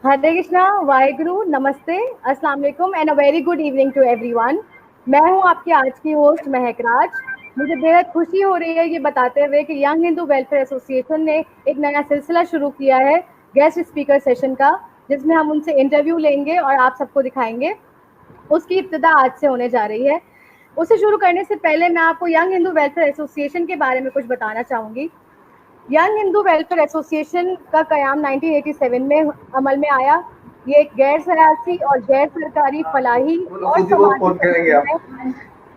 हरे कृष्णा, वाहेगुरु, नमस्ते, अस्सलाम वालेकुम and a very good evening to everyone. मैं हूं आपकी आज की होस्ट महक राज। मुझे बेहद खुशी हो रही है ये बताते हुए कि यंग हिंदू वेलफेयर एसोसिएशन ने एक नया सिलसिला शुरू किया है गेस्ट स्पीकर सेशन का, जिसमें हम उनसे इंटरव्यू लेंगे और आप सबको दिखाएंगे। उसकी इब्तिदा आज से होने जा रही है। उसे शुरू करने से पहले मैं आपको यंग हिंदू वेलफेयर एसोसिएशन के बारे में कुछ बताना चाहूँगी। यंग हिंदू वेलफेयर एसोसिएशन का कयाम 1987 में अमल में आया। ये एक गैर सियासी और गैर सरकारी फलाही और समाजी संगठन है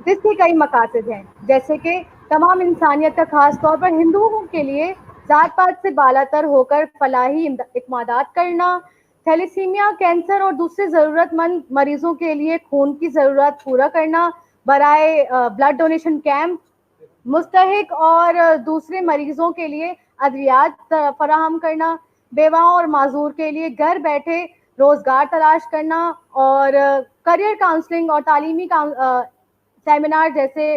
जिसके कई मकासद हैं, जैसे कि तमाम इंसानियत का खास तौर पर हिंदुओं के लिए जात पात से बालातर होकर फलाही इकदाम करना, थैलेसीमिया, कैंसर और दूसरे ज़रूरतमंद मरीजों के लिए खून की ज़रूरत पूरा करना, बराए ब्लड डोनेशन कैंप, मुस्तहिक और दूसरे मरीजों के लिए अद्वियात फराहम करना, बेवाओं और माजूर के लिए घर बैठे रोजगार तलाश करना और करियर काउंसलिंग और तालीमी सेमिनार जैसे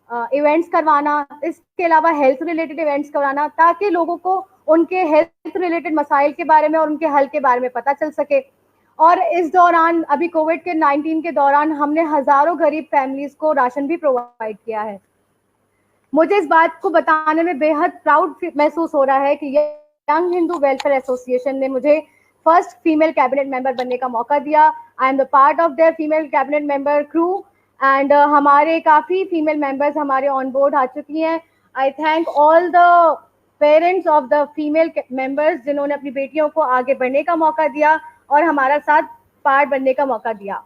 इवेंट्स करवाना। इसके अलावा हेल्थ रिलेटेड इवेंट्स करवाना ताकि लोगों को उनके हेल्थ रिलेटेड मसाइल के बारे में और उनके हल के बारे में पता चल सके। और इस दौरान अभी कोविड-19 के दौरान हमने हजारों गरीब फैमिलीज को राशन भी प्रोवाइड किया है। मुझे इस बात को बताने में बेहद प्राउड महसूस हो रहा है कि यंग हिंदू वेलफेयर एसोसिएशन ने मुझे फर्स्ट फीमेल कैबिनेट मेंबर बनने का मौका दिया। I am the part of their female cabinet member crew and हमारे काफ़ी फीमेल मेंबर्स हमारे ऑन बोर्ड आ चुकी हैं। आई thank all the parents of the female members जिन्होंने अपनी बेटियों को आगे बढ़ने का मौका दिया और हमारा साथ पार्ट बनने का मौका दिया।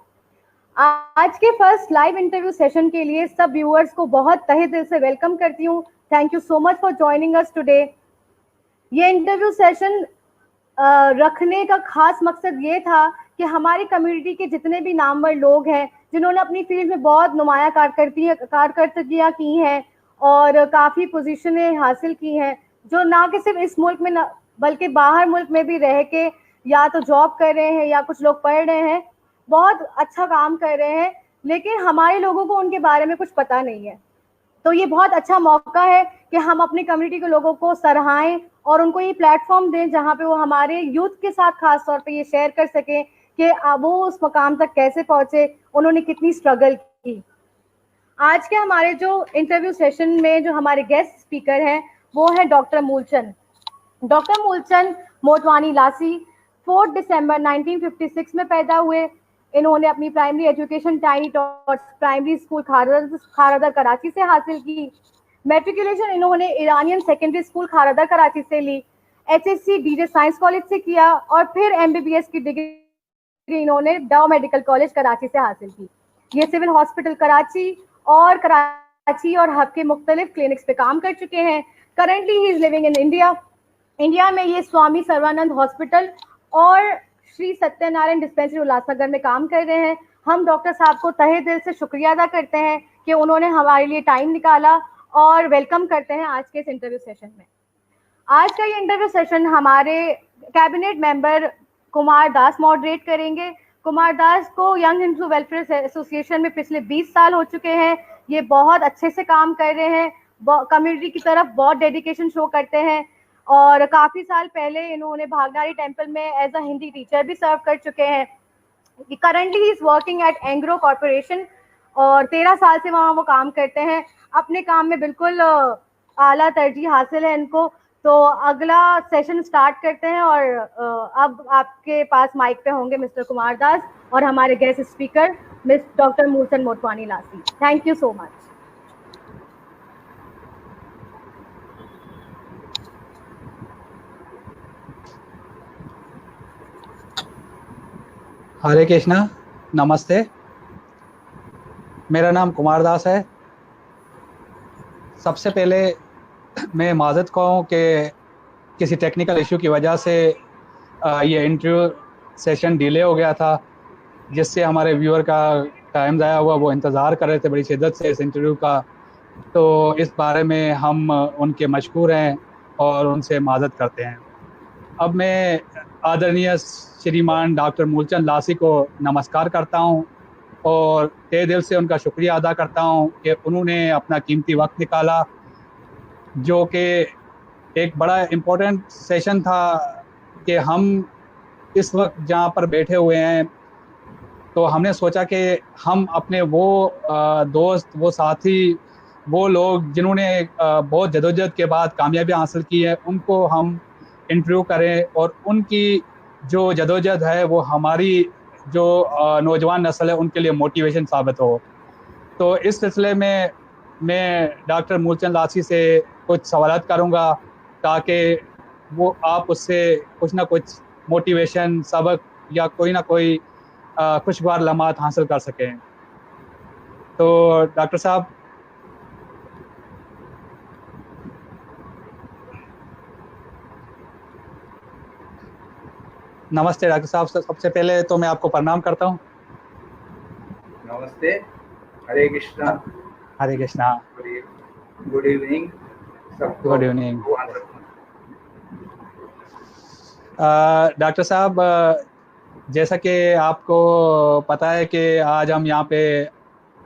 आज के फर्स्ट लाइव इंटरव्यू सेशन के लिए सब व्यूअर्स को बहुत तहे दिल से वेलकम करती हूँ। Thank you so much for joining us today. ये इंटरव्यू सेशन रखने का खास मकसद ये था कि हमारी कम्युनिटी के जितने भी नामवर लोग हैं जिन्होंने अपनी फील्ड में बहुत नुमाया कारकर्दगियाँ की हैं और काफ़ी पोजीशनें हासिल की हैं, जो ना कि सिर्फ इस मुल्क में न बल्कि बाहर मुल्क में भी रह के या तो जॉब कर रहे हैं या कुछ लोग पढ़ रहे हैं, बहुत अच्छा काम कर रहे हैं, लेकिन हमारे लोगों को उनके बारे में कुछ पता नहीं है। तो ये बहुत अच्छा मौका है कि हम अपनी कम्युनिटी के लोगों को सराहें और उनको ये प्लेटफॉर्म दें जहाँ पे वो हमारे यूथ के साथ खास तौर पे ये शेयर कर सकें कि वो उस मकाम तक कैसे पहुंचे, उन्होंने कितनी स्ट्रगल की। आज के हमारे जो इंटरव्यू सेशन में जो हमारे गेस्ट स्पीकर हैं वो है डॉक्टर मूलचंद। डॉक्टर मूलचंद मोटवानी लासी 4 दिसंबर 1956 में पैदा हुए। इन्होंने अपनी primary education tiny tots primary school Kharadar Karachi से हासिल की। मैट्रिकुलेशन इन्होंने Iranian secondary school Kharadar Karachi से ली। एचएससी डीजे साइंस कॉलेज से किया और फिर एमबीबीएस की डिग्री इन्होंने डाउ मेडिकल कॉलेज कराची से हासिल की। ये सिविल हॉस्पिटल कराची और हब के मुख्तलिफ क्लिनिक्स पे काम कर चुके हैं। Currently he is living in India में ये स्वामी सर्वानंद हॉस्पिटल और श्री सत्यनारायण डिस्पेंसरी उल्लासनगर में काम कर रहे हैं। हम डॉक्टर साहब को तहे दिल से शुक्रिया अदा करते हैं कि उन्होंने हमारे लिए टाइम निकाला और वेलकम करते हैं आज के इस इंटरव्यू सेशन में। आज का ये इंटरव्यू सेशन हमारे cabinet member Kumar Das moderate करेंगे। कुमार दास को यंग हिंदू वेलफेयर एसोसिएशन में पिछले 20 साल हो चुके हैं। ये बहुत अच्छे से काम कर रहे हैं, कम्युनिटी की तरफ बहुत डेडिकेशन शो करते हैं और काफ़ी साल पहले इन्होंने भागनारी टेम्पल में एज अ हिंदी टीचर भी सर्व कर चुके हैं। Currently he is working at Engro corporation और 13 साल से वहाँ वो काम करते हैं। अपने काम में बिल्कुल आला तरजीह हासिल है इनको। तो अगला सेशन स्टार्ट करते हैं और अब आपके पास माइक पे होंगे मिस्टर कुमार दास और हमारे guest speaker miss doctor Moolchand Motwani Lasi. Thank you so much. Hare Krishna, नमस्ते। मेरा नाम कुमार दास है। सबसे पहले मैं माजरत कहूँ कि किसी टेक्निकल इशू की वजह से ये इंटरव्यू सेशन डिले हो गया था, जिससे हमारे व्यूअर का टाइम ज़ाया हुआ। वो इंतज़ार कर रहे थे बड़ी शिद्दत से इस इंटरव्यू का। तो इस बारे में हम उनके मशकूर हैं और उनसे माजरत करते हैं। अब मैं आदरणीय श्रीमान डॉक्टर मूलचंद लासी को नमस्कार करता हूं और तहे दिल से उनका शुक्रिया अदा करता हूं कि उन्होंने अपना कीमती वक्त निकाला, जो कि एक बड़ा इम्पोर्टेंट सेशन था कि हम इस वक्त जहाँ पर बैठे हुए हैं, तो हमने सोचा कि हम अपने वो दोस्त, वो साथी, वो लोग जिन्होंने बहुत जदोजहद के बाद कामयाबी हासिल की है, उनको हम इंटरव्यू करें और उनकी जो जदोजहद है वो हमारी जो नौजवान नस्ल है उनके लिए मोटिवेशन साबित हो। तो इस सिलसिले में मैं डॉक्टर मूलचंद लासी से कुछ सवालात करूँगा, ताकि वो आप उससे कुछ ना कुछ मोटिवेशन सबक या कोई ना कोई खुशगवार लम्हात हासिल कर सकें। तो डॉक्टर साहब, नमस्ते डॉक्टर साहब। सबसे पहले तो मैं आपको प्रणाम करता हूँ। नमस्ते, हरे कृष्णा। हरे कृष्णा। गुड इवनिंग सबको। गुड इवनिंग डॉक्टर साहब, जैसा कि आपको पता है कि आज हम यहाँ पे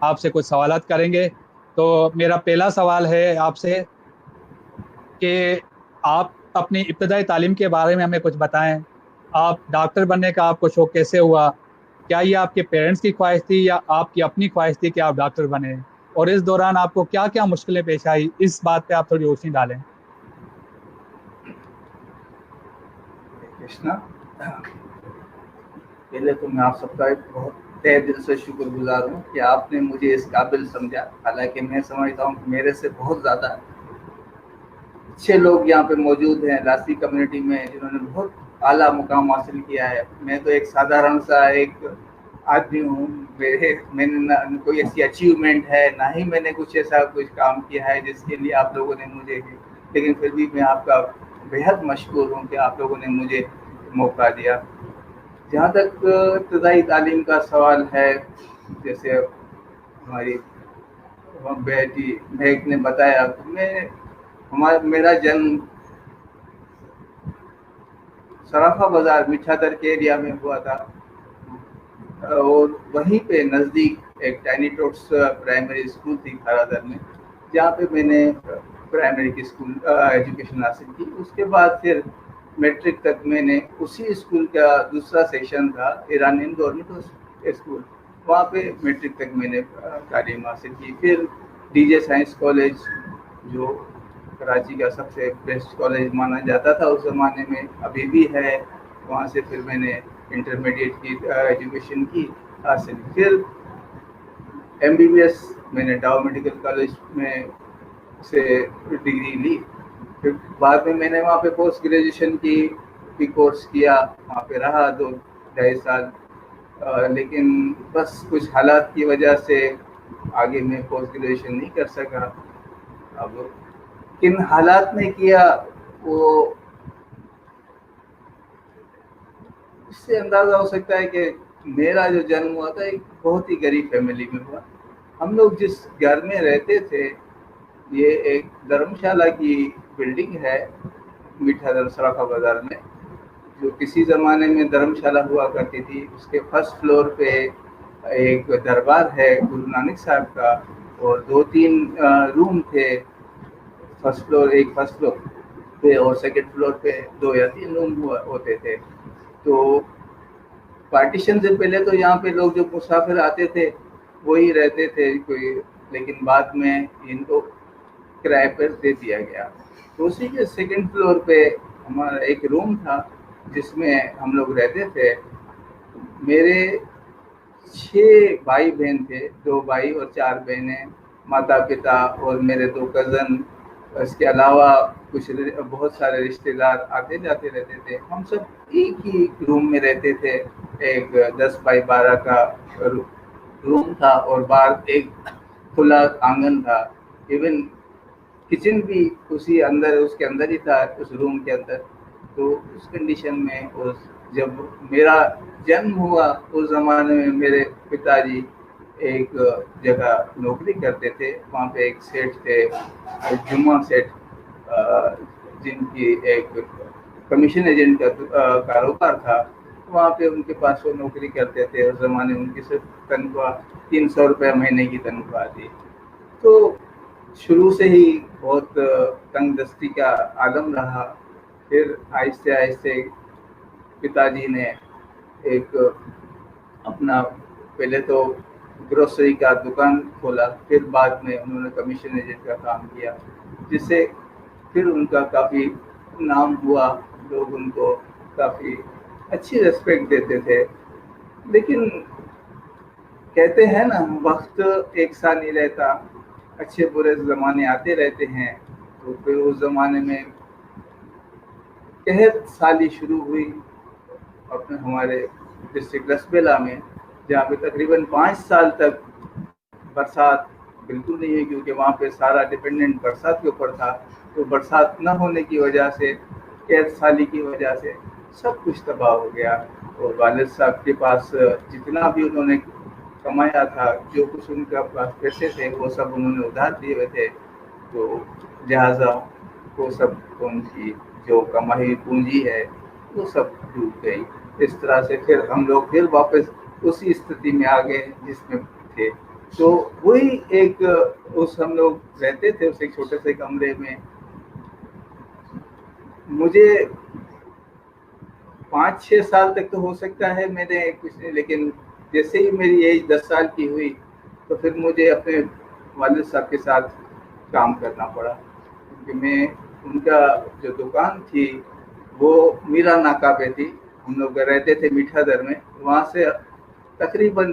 आपसे कुछ सवालात करेंगे। तो मेरा पहला सवाल है आपसे कि आप अपनी इब्तदाई तालीम के बारे में हमें कुछ बताएं। आप डॉक्टर बनने का आपको शौक कैसे हुआ? क्या ये आपके पेरेंट्स की ख्वाहिश थी या आपकी अपनी ख्वाहिश थी कि आप डॉक्टर बने? और इस दौरान आपको क्या क्या मुश्किलें पेश आई, इस बात पे आप थोड़ी रोशनी डालें। कृष्णा, पहले तो मैं आप सबका बहुत तहे दिल से शुक्रगुजार हूँ कि आपने मुझे इस काबिल समझा। हालांकि मैं समझता हूँ कि मेरे से बहुत ज़्यादा अच्छे लोग यहाँ पे मौजूद हैं लासी कम्युनिटी में, जिन्होंने बहुत आला मुकाम हासिल किया है। मैं तो एक साधारण सा एक आदमी हूँ। मैंने ना कोई ऐसी अचीवमेंट है, ना ही मैंने कुछ ऐसा कुछ काम किया है जिसके लिए आप लोगों ने मुझे, लेकिन फिर भी मैं आपका बेहद मशकूर हूँ कि आप लोगों ने मुझे मौका दिया। जहाँ तक इब्तदाई तालीम का सवाल है, जैसे हमारी बेटी महक ने बताया, मेरा जन्म सराफा बाजार मीठादर के एरिया में हुआ था, और वहीं पे नज़दीक एक टाइनी टोट्स प्राइमरी स्कूल थी खारादर में, जहाँ पे मैंने प्राइमरी की स्कूल एजुकेशन हासिल की। उसके बाद फिर मैट्रिक तक मैंने उसी स्कूल का दूसरा सेक्शन था, ईरानियन गवर्नमेंट स्कूल, वहाँ पे मैट्रिक तक मैंने तालीम हासिल की। फिर डीजे साइंस कॉलेज, जो कराची का सबसे बेस्ट कॉलेज माना जाता था उस ज़माने में, अभी भी है, वहाँ से फिर मैंने इंटरमीडिएट की एजुकेशन की हासिल। फिर MBBS मैंने डाउ मेडिकल कॉलेज में से डिग्री ली। फिर बाद में मैंने वहाँ पे पोस्ट ग्रेजुएशन की भी कोर्स किया, वहाँ पे रहा 2-2.5 साल, लेकिन बस कुछ हालात की वजह से आगे मैं पोस्ट ग्रेजुएशन नहीं कर सका। अब किन हालात में किया, वो इससे अंदाज़ा हो सकता है कि मेरा जो जन्म हुआ था एक बहुत ही गरीब फैमिली में हुआ। हम लोग जिस घर में रहते थे, ये एक धर्मशाला की बिल्डिंग है मीठादर सराफा बाजार में, जो किसी ज़माने में धर्मशाला हुआ करती थी। उसके फर्स्ट फ्लोर पे एक दरबार है गुरु नानक साहब का, और 2-3 रूम थे। एक फर्स्ट फ्लोर पे और सेकंड फ्लोर पे 2 या 3 रूम होते थे। तो पार्टीशन से पहले तो यहाँ पे लोग जो मुसाफिर आते थे वही रहते थे कोई, लेकिन बाद में इनको किराए पर दे दिया गया। तो उसी के सेकंड फ्लोर पे हमारा एक रूम था जिसमें हम लोग रहते थे। मेरे 6 भाई बहन थे, 2 भाई और 4 बहनें, माता पिता और मेरे 2 कज़न। इसके अलावा कुछ बहुत सारे रिश्तेदार आते जाते रहते थे। हम सब एक ही रूम में रहते थे। एक 10 बाई 12 का रूम था और बाहर एक खुला आंगन था। इवन किचन भी उसके अंदर ही था, उस रूम के अंदर। तो उस कंडीशन में जब मेरा जन्म हुआ, उस ज़माने में मेरे पिताजी एक जगह नौकरी करते थे। वहाँ पे एक सेठ थे, जुम्मा सेठ, जिनकी एक कमीशन एजेंट का कारोबार था। वहाँ पे उनके पास वो नौकरी करते थे। उस ज़माने में उनकी सिर्फ तनख्वाह 300 रुपये महीने की तनख्वाह थी। तो शुरू से ही बहुत तंग दस्ती का आलम रहा। फिर आहिस्ते आहिस्ते पिताजी ने एक अपना पहले तो ग्रोसरी का दुकान खोला, फिर बाद में उन्होंने कमीशन एजेंट का काम किया, जिससे फिर उनका काफ़ी नाम हुआ, लोग उनको काफ़ी अच्छी रिस्पेक्ट देते थे। लेकिन कहते हैं ना, वक्त एक सा नहीं रहता, अच्छे बुरे ज़माने आते रहते हैं। तो फिर उस ज़माने में कहत साली शुरू हुई अपने हमारे डिस्ट्रिक्ट लसबेला में, जहाँ पे तकरीबन 5 साल तक बरसात बिल्कुल नहीं है, क्योंकि वहाँ पे सारा डिपेंडेंट बरसात के ऊपर था। तो बरसात न होने की वजह से, कहत साली की वजह से सब कुछ तबाह हो गया। और वालिद साहब के पास जितना भी उन्होंने कमाया था, जो कुछ उनके पास पैसे थे, वो सब उन्होंने उधार दिए हुए थे। तो लिहाजा वो सब उनकी जो कमाई पूंजी है वो सब डूब गई। इस तरह से फिर हम लोग फिर वापस उसी स्थिति में आ गए जिसमें थे। तो वही एक उस हम लोग रहते थे उस एक छोटे से कमरे में। मुझे 5-6 साल तक तो हो सकता है मैंने कुछ नहीं, लेकिन जैसे ही मेरी एज 10 साल की हुई तो फिर मुझे अपने वालिद साहब के साथ काम करना पड़ा, क्योंकि मैं उनका जो दुकान थी वो मीरा नाका पे थी। हम लोग रहते थे मीठादर में, वहाँ से तकरीबन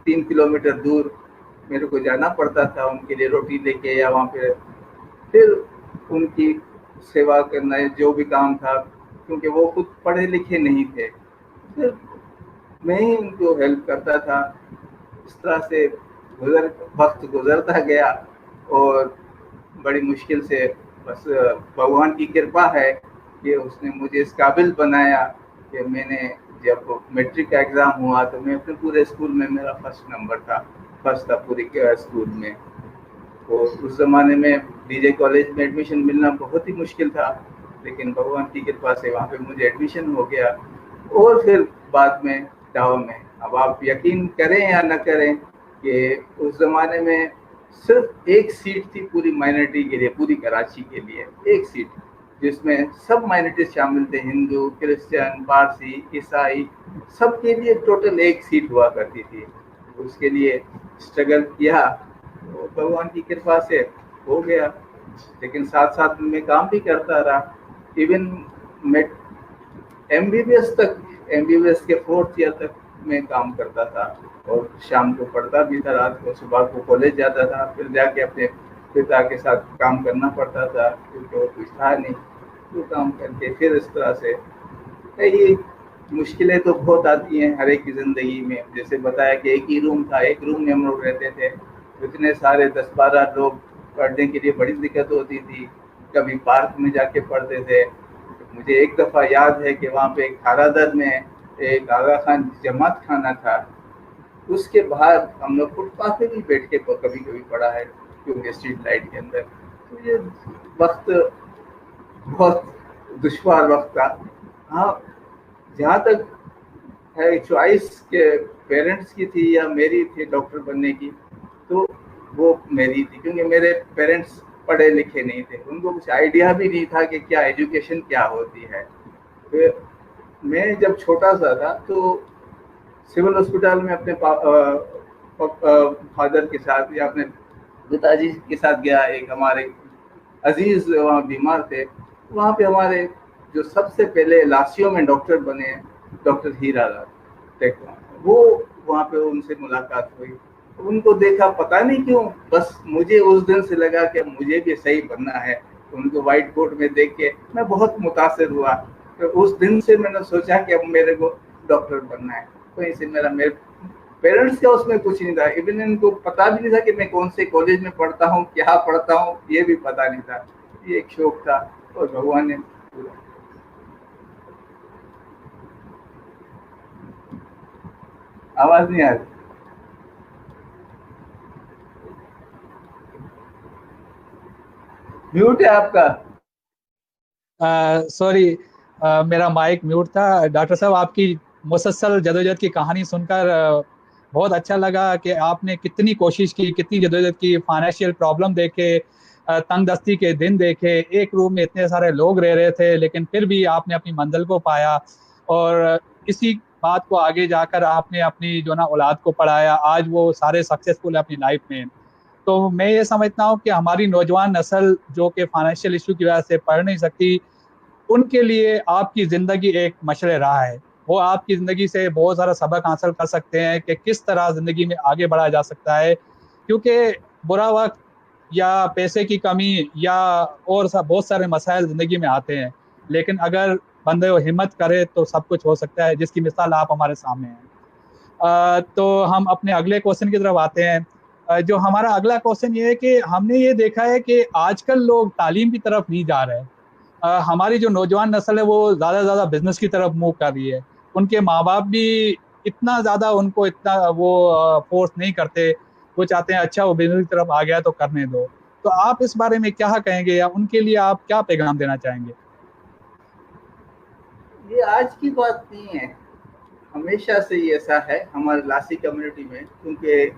3 किलोमीटर दूर मेरे को जाना पड़ता था उनके लिए रोटी लेके, या वहाँ पे फिर उनकी सेवा करना है जो भी काम था, क्योंकि वो खुद पढ़े लिखे नहीं थे, फिर मैं ही उनको हेल्प करता था। इस तरह से वक्त गुजरता गया और बड़ी मुश्किल से, बस भगवान की कृपा है कि उसने मुझे इस काबिल बनाया कि मैंने जब मैट्रिक का एग्ज़ाम हुआ तो मैं अपने पूरे स्कूल में मेरा फर्स्ट नंबर था, फर्स्ट था पूरे स्कूल में। तो उस ज़माने में डीजे कॉलेज में एडमिशन मिलना बहुत ही मुश्किल था, लेकिन भगवान की कृपा से वहाँ पे मुझे एडमिशन हो गया। और फिर बाद में दावा में, अब आप यकीन करें या न करें कि उस ज़माने में सिर्फ एक सीट थी पूरी माइनॉरिटी के लिए, पूरी कराची के लिए एक सीट, जिसमें सब माइनॉरिटीज शामिल थे, हिंदू, क्रिश्चियन, पारसी, ईसाई, सब के लिए टोटल एक सीट हुआ करती थी। उसके लिए स्ट्रगल किया, तो भगवान की कृपा से हो गया। लेकिन साथ साथ मैं काम भी करता रहा, इवन मैं एमबीबीएस के 4th ईयर तक मैं काम करता था, और शाम को पढ़ता भी था, रात को सुबह को कॉलेज जाता था, फिर जाके अपने पिता के साथ काम करना पड़ता था क्योंकि वो कुछ था नहीं। तो काम करके फिर इस तरह से ये मुश्किलें तो बहुत आती हैं हर एक की ज़िंदगी में। जैसे बताया कि एक ही रूम था, एक रूम में हम लोग रहते थे, इतने सारे 10-12 लोग, पढ़ने के लिए बड़ी दिक्कत होती थी। कभी पार्क में जाके पढ़ते थे। मुझे एक दफ़ा याद है कि वहाँ पे खारादर में एक आगा खान जमात खाना था, उसके बाहर हम लोग फुटपाथ पे भी बैठ के कभी कभी पढ़ा है, क्योंकि स्ट्रीट लाइट के अंदर। तो ये वक्त बहुत दुश्वार वक्त था। हाँ, जहाँ तक है चॉइस के पेरेंट्स की थी या मेरी थी डॉक्टर बनने की, तो वो मेरी थी, क्योंकि मेरे पेरेंट्स पढ़े लिखे नहीं थे, उनको कुछ आइडिया भी नहीं था कि क्या एजुकेशन क्या होती है। फिर मैं जब छोटा सा था तो सिविल हॉस्पिटल में अपने फादर के साथ या अपने पिताजी के साथ गया। एक हमारे अजीज वहाँ बीमार थे, वहाँ पे हमारे जो सबसे पहले लाशियों में डॉक्टर बने, डॉक्टर हीरा लाल, वो वहाँ पे उनसे मुलाकात हुई। उनको देखा, पता नहीं क्यों, बस मुझे उस दिन से लगा कि मुझे भी सही बनना है। उनको वाइट कोट में देख के मैं बहुत मुतासिर हुआ। तो उस दिन से मैंने सोचा कि अब मेरे को डॉक्टर बनना है। वहीं से मेरे पेरेंट्स का उसमें कुछ नहीं था, इवन इनको पता भी नहीं था कि मैं कौन से कॉलेज में पढ़ता हूँ, क्या पढ़ता हूँ, ये भी पता नहीं था। ये एक शौक था और भगवान ने पूरा। आवाज नहीं आ रही? म्यूट है आपका। सॉरी, मेरा माइक म्यूट था। डॉक्टर साहब, आपकी मुसलसल जदोजहद की कहानी सुनकर बहुत अच्छा लगा कि आपने कितनी कोशिश की, कितनी जदोजहद की, फाइनेंशियल प्रॉब्लम देखे, तंग दस्ती के दिन देखे, एक रूम में इतने सारे लोग रह रहे थे, लेकिन फिर भी आपने अपनी मंजिल को पाया। और इसी बात को आगे जाकर आपने अपनी जो ना औलाद को पढ़ाया, आज वो सारे सक्सेसफुल है अपनी लाइफ में। तो मैं ये समझता हूँ कि हमारी नौजवान नस्ल जो कि फाइनेंशियल इशू की वजह से पढ़ नहीं सकती, उनके लिए आपकी जिंदगी एक मशरे राह है। वो आपकी जिंदगी से बहुत सारा सबक हासिल कर सकते हैं कि किस तरह जिंदगी में आगे बढ़ा जा सकता है, क्योंकि बुरा वक्त या पैसे की कमी या और बहुत सारे मसाइल जिंदगी में आते हैं, लेकिन अगर बंदे वो हिम्मत करे तो सब कुछ हो सकता है, जिसकी मिसाल आप हमारे सामने हैं। तो हम अपने अगले क्वेश्चन की तरफ आते हैं। जो हमारा अगला क्वेश्चन ये है कि हमने ये देखा है कि आजकल लोग तालीम की तरफ नहीं जा रहे हैं। हमारी जो नौजवान नस्ल है वो ज़्यादा से ज़्यादा बिजनेस की तरफ मूव कर रही है। उनके माँ बाप भी इतना ज़्यादा उनको इतना वो फोर्स नहीं करते। वो चाहते हैं अच्छा वो बिजनेस की तरफ आ गया तो करने दो। तो आप इस बारे में क्या कहेंगे, या उनके लिए आप क्या पैगाम देना चाहेंगे? ये आज की बात नहीं है, हमेशा से ही ऐसा है हमारे लासी कम्युनिटी में, क्योंकि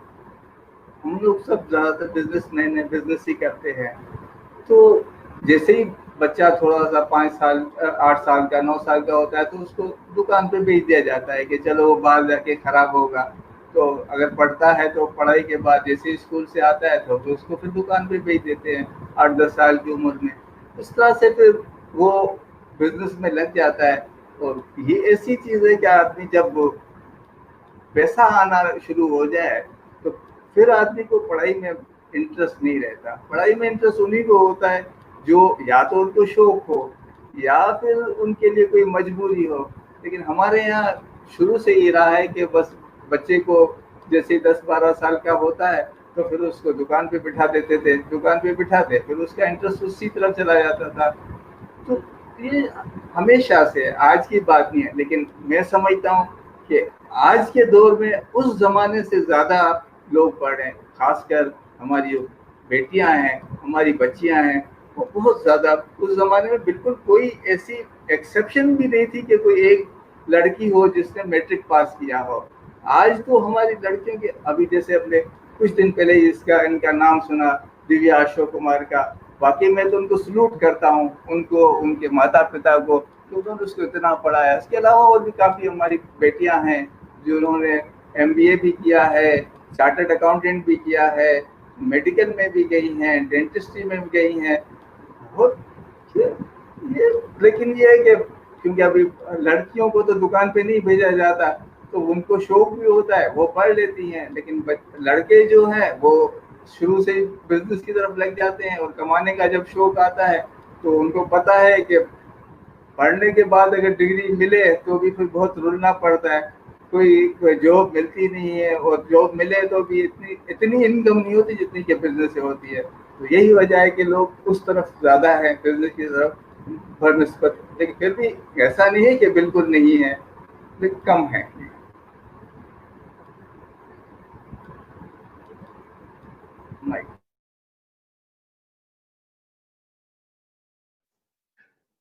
हम लोग सब ज़्यादातर बिजनेस बिजनेस ही करते हैं। तो जैसे ही बच्चा थोड़ा सा 5 साल 8 साल का 9 साल का होता है तो उसको दुकान पे भेज दिया जाता है कि चलो वो बाहर जाके खराब होगा। तो अगर पढ़ता है तो पढ़ाई के बाद जैसे स्कूल से आता है तो उसको फिर दुकान पे भेज देते हैं 8-10 साल की उम्र में। इस तरह से फिर वो बिजनेस में लग जाता है। और ये ऐसी चीज़ है कि आदमी जब पैसा आना शुरू हो जाए तो फिर आदमी को पढ़ाई में इंटरेस्ट नहीं रहता। पढ़ाई में इंटरेस्ट उन्हीं को होता है जो या तो उनको शौक हो या फिर उनके लिए कोई मजबूरी हो। लेकिन हमारे यहाँ शुरू से ही रहा है कि बस बच्चे को जैसे 10-12 साल का होता है तो फिर उसको दुकान पे बिठा देते थे, दुकान पे बिठाते फिर उसका इंटरेस्ट उसी तरफ चला जाता था। तो ये हमेशा से आज की बात नहीं है, लेकिन मैं समझता हूँ कि आज के दौर में उस जमाने से ज्यादा लोग पढ़ रहे हैं। खासकर हमारी जो बेटियां हैं, हमारी बच्चियां हैं, वो बहुत ज्यादा। उस जमाने में बिल्कुल कोई ऐसी एक्सेप्शन भी नहीं थी कि कोई एक लड़की हो जिसने मैट्रिक पास किया हो। आज तो हमारी लड़कियों के, अभी जैसे अपने कुछ दिन पहले इसका इनका नाम सुना, दिव्या अशोक कुमार का, वाकई मैं तो उनको सलूट करता हूँ, उनको, उनके माता पिता को, तो उन्होंने उसको इतना पढ़ाया। इसके अलावा और भी काफ़ी हमारी बेटियां हैं जिन्होंने MBA भी किया है, चार्टर्ड अकाउंटेंट भी किया है, मेडिकल में भी गई हैं, डेंटिस्ट्री में भी गई हैं। बहुत ये लेकिन ये है कि क्योंकि अभी लड़कियों को तो दुकान पे नहीं भेजा जाता तो उनको शौक भी होता है, वो पढ़ लेती हैं। लेकिन लड़के जो हैं वो शुरू से ही बिजनेस की तरफ लग जाते हैं और कमाने का जब शौक आता है तो उनको पता है कि पढ़ने के बाद अगर डिग्री मिले तो भी फिर बहुत रुलना पड़ता है, कोई जॉब मिलती नहीं है, और जॉब मिले तो भी इतनी इनकम नहीं होती जितनी कि बिजनेस से होती है। तो यही वजह है कि लोग उस तरफ ज़्यादा है, बिजनेस की तरफ बनस्पत। लेकिन फिर भी ऐसा नहीं है कि बिल्कुल नहीं है, लेकिन कम है।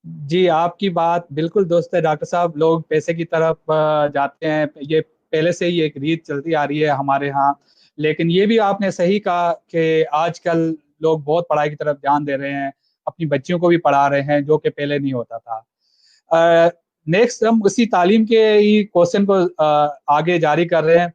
जी, आपकी बात बिल्कुल दुरुस्त है डॉक्टर साहब। लोग पैसे की तरफ जाते हैं, ये पहले से ही एक रीत चलती आ रही है हमारे यहाँ। लेकिन ये भी आपने सही कहा कि आजकल लोग बहुत पढ़ाई की तरफ ध्यान दे रहे हैं, अपनी बच्चियों को भी पढ़ा रहे हैं, जो कि पहले नहीं होता था। नेक्स्ट हम उसी तालीम के ही क्वेश्चन को आगे जारी कर रहे हैं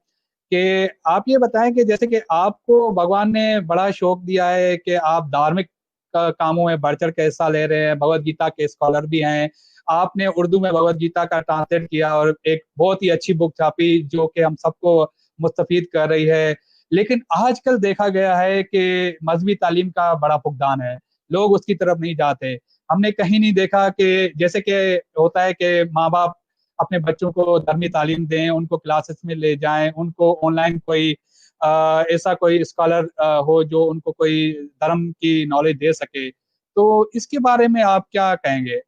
कि आप ये बताएं कि जैसे कि आपको भगवान ने बड़ा शौक दिया है कि आप धार्मिक कामों में बढ़ चढ़ के हिस्सा ले रहे हैं, भगवत गीता के स्कॉलर भी हैं। आपने उर्दू में भगवत गीता का ट्रांसलेट किया और एक बहुत ही अच्छी बुक छापी जो कि हम सबको मुस्तफीद कर रही है। लेकिन आजकल देखा गया है कि मजहबी तालीम का बड़ा फुकदान है, लोग उसकी तरफ नहीं जाते। हमने कहीं नहीं देखा कि जैसे कि होता है कि माँ बाप अपने बच्चों को धर्मी तालीम दें, उनको क्लासेस में ले जाएं, उनको ऑनलाइन कोई ऐसा कोई स्कॉलर हो जो उनको कोई धर्म की नॉलेज दे सके। तो इसके बारे में आप क्या कहेंगे?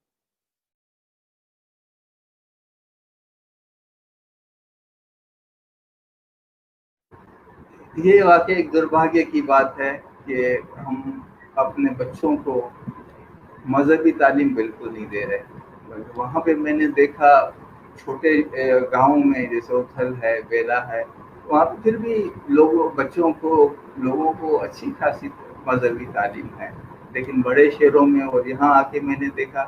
ये वाकई एक दुर्भाग्य की बात है कि हम अपने बच्चों को मजहबी तालीम बिल्कुल नहीं दे रहे। वहाँ पे मैंने देखा छोटे गाँव में, जैसे उथल है, बेला है, वहाँ पे फिर भी लोगों को अच्छी खासी मजहबी तालीम है। लेकिन बड़े शहरों में और यहाँ आके मैंने देखा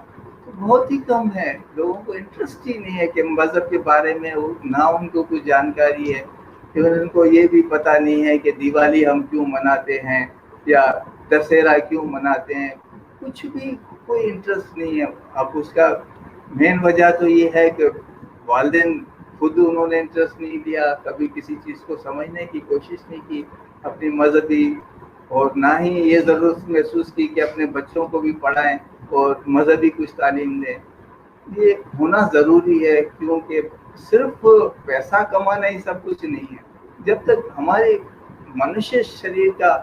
तो बहुत ही कम है। लोगों को इंटरेस्ट ही नहीं है कि मज़हब के बारे में ना उनको कुछ जानकारी है। इवन उनको ये भी पता नहीं है कि दिवाली हम क्यों मनाते हैं या दशहरा क्यों मनाते हैं, कुछ भी कोई इंटरेस्ट नहीं है। अब उसका मेन वजह तो ये है कि वालिदैन खुद उन्होंने इंटरेस्ट नहीं लिया, कभी किसी चीज़ को समझने की कोशिश नहीं की अपनी मजहबी, और ना ही ये ज़रूरत महसूस की कि अपने बच्चों को भी पढ़ाएं और मजहबी कुछ तालीम दें। ये होना ज़रूरी है, क्योंकि सिर्फ पैसा कमाना ही सब कुछ नहीं है। जब तक हमारे मनुष्य शरीर का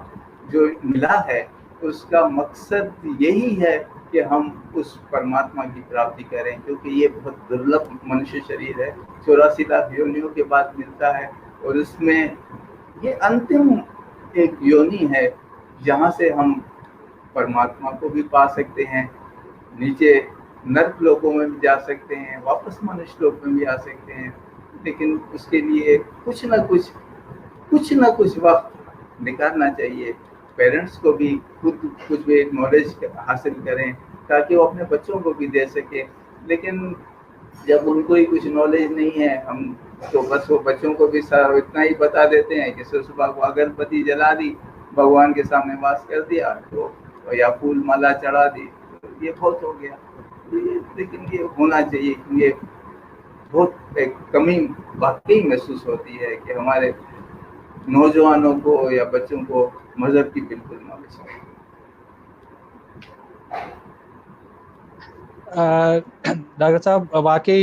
जो मिला है उसका मकसद यही है कि हम उस परमात्मा की प्राप्ति करें, क्योंकि ये बहुत दुर्लभ मनुष्य शरीर है, 84 लाख योनियों के बाद मिलता है, और उसमें ये अंतिम एक योनि है जहाँ से हम परमात्मा को भी पा सकते हैं, नीचे नर्क लोकों में भी जा सकते हैं, वापस मनुष्य लोक में भी आ सकते हैं। लेकिन उसके लिए कुछ ना कुछ वक्त निकालना चाहिए। पेरेंट्स को भी खुद कुछ भी नॉलेज हासिल करें ताकि वो अपने बच्चों को भी दे सके। लेकिन जब उनको ही कुछ नॉलेज नहीं है, हम तो बस वो बच्चों को भी इतना ही बता देते हैं कि सुबह को अगरबत्ती जला दी, भगवान के सामने वास कर दिया, तो या फूल माला चढ़ा दी, तो ये बहुत हो गया। लेकिन ये होना चाहिए, ये बहुत एक कमी वाकई महसूस होती है कि हमारे नौजवानों को या बच्चों को मजहब की बिल्कुल नॉलेज नहीं। डॉक्टर साहब, वाकई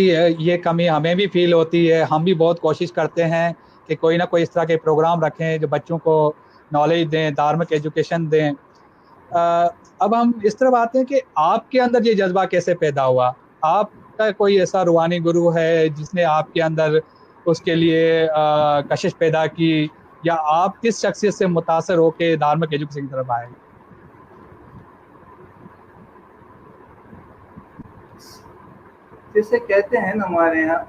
ये कमी हमें भी फील होती है। हम भी बहुत कोशिश करते हैं कि कोई ना कोई इस तरह के प्रोग्राम रखें जो बच्चों को नॉलेज दें, धार्मिक एजुकेशन दें। अब हम इस तरफ आते हैं कि आपके अंदर ये जज्बा कैसे पैदा हुआ? आपका कोई ऐसा रूहानी गुरु है जिसने आपके अंदर उसके लिए कशिश पैदा की, या आप किस शख्सियत से मुतासर होकर धार्मिक एजुकेशन की तरफ आए? जैसे कहते हैं ना हमारे यहाँ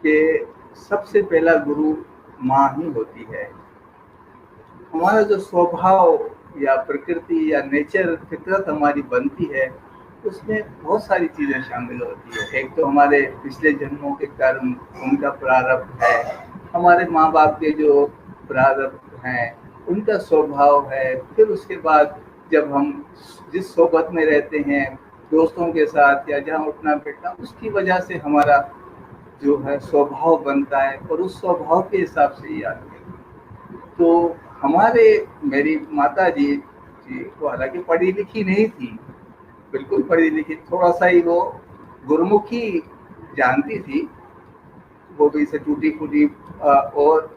कि सबसे पहला गुरु माँ ही होती है। हमारा जो स्वभाव या प्रकृति या नेचर, फितरत हमारी बनती है, उसमें बहुत सारी चीज़ें शामिल होती है। एक तो हमारे पिछले जन्मों के कर्म, उनका प्रारब्ध है, हमारे माँ बाप के जो प्रारब्ध हैं उनका स्वभाव है। फिर उसके बाद जब हम जिस सोबत में रहते हैं, दोस्तों के साथ या जहाँ उठना बैठना, उसकी वजह से हमारा जो है स्वभाव बनता है, और उस स्वभाव के हिसाब से ही आते हैं। तो मेरी माता जी वो हालांकि पढ़ी लिखी नहीं थी, बिल्कुल पढ़ी लिखी, थोड़ा सा ही वो गुरमुखी जानती थी, वो भी से टूटी फूटी। और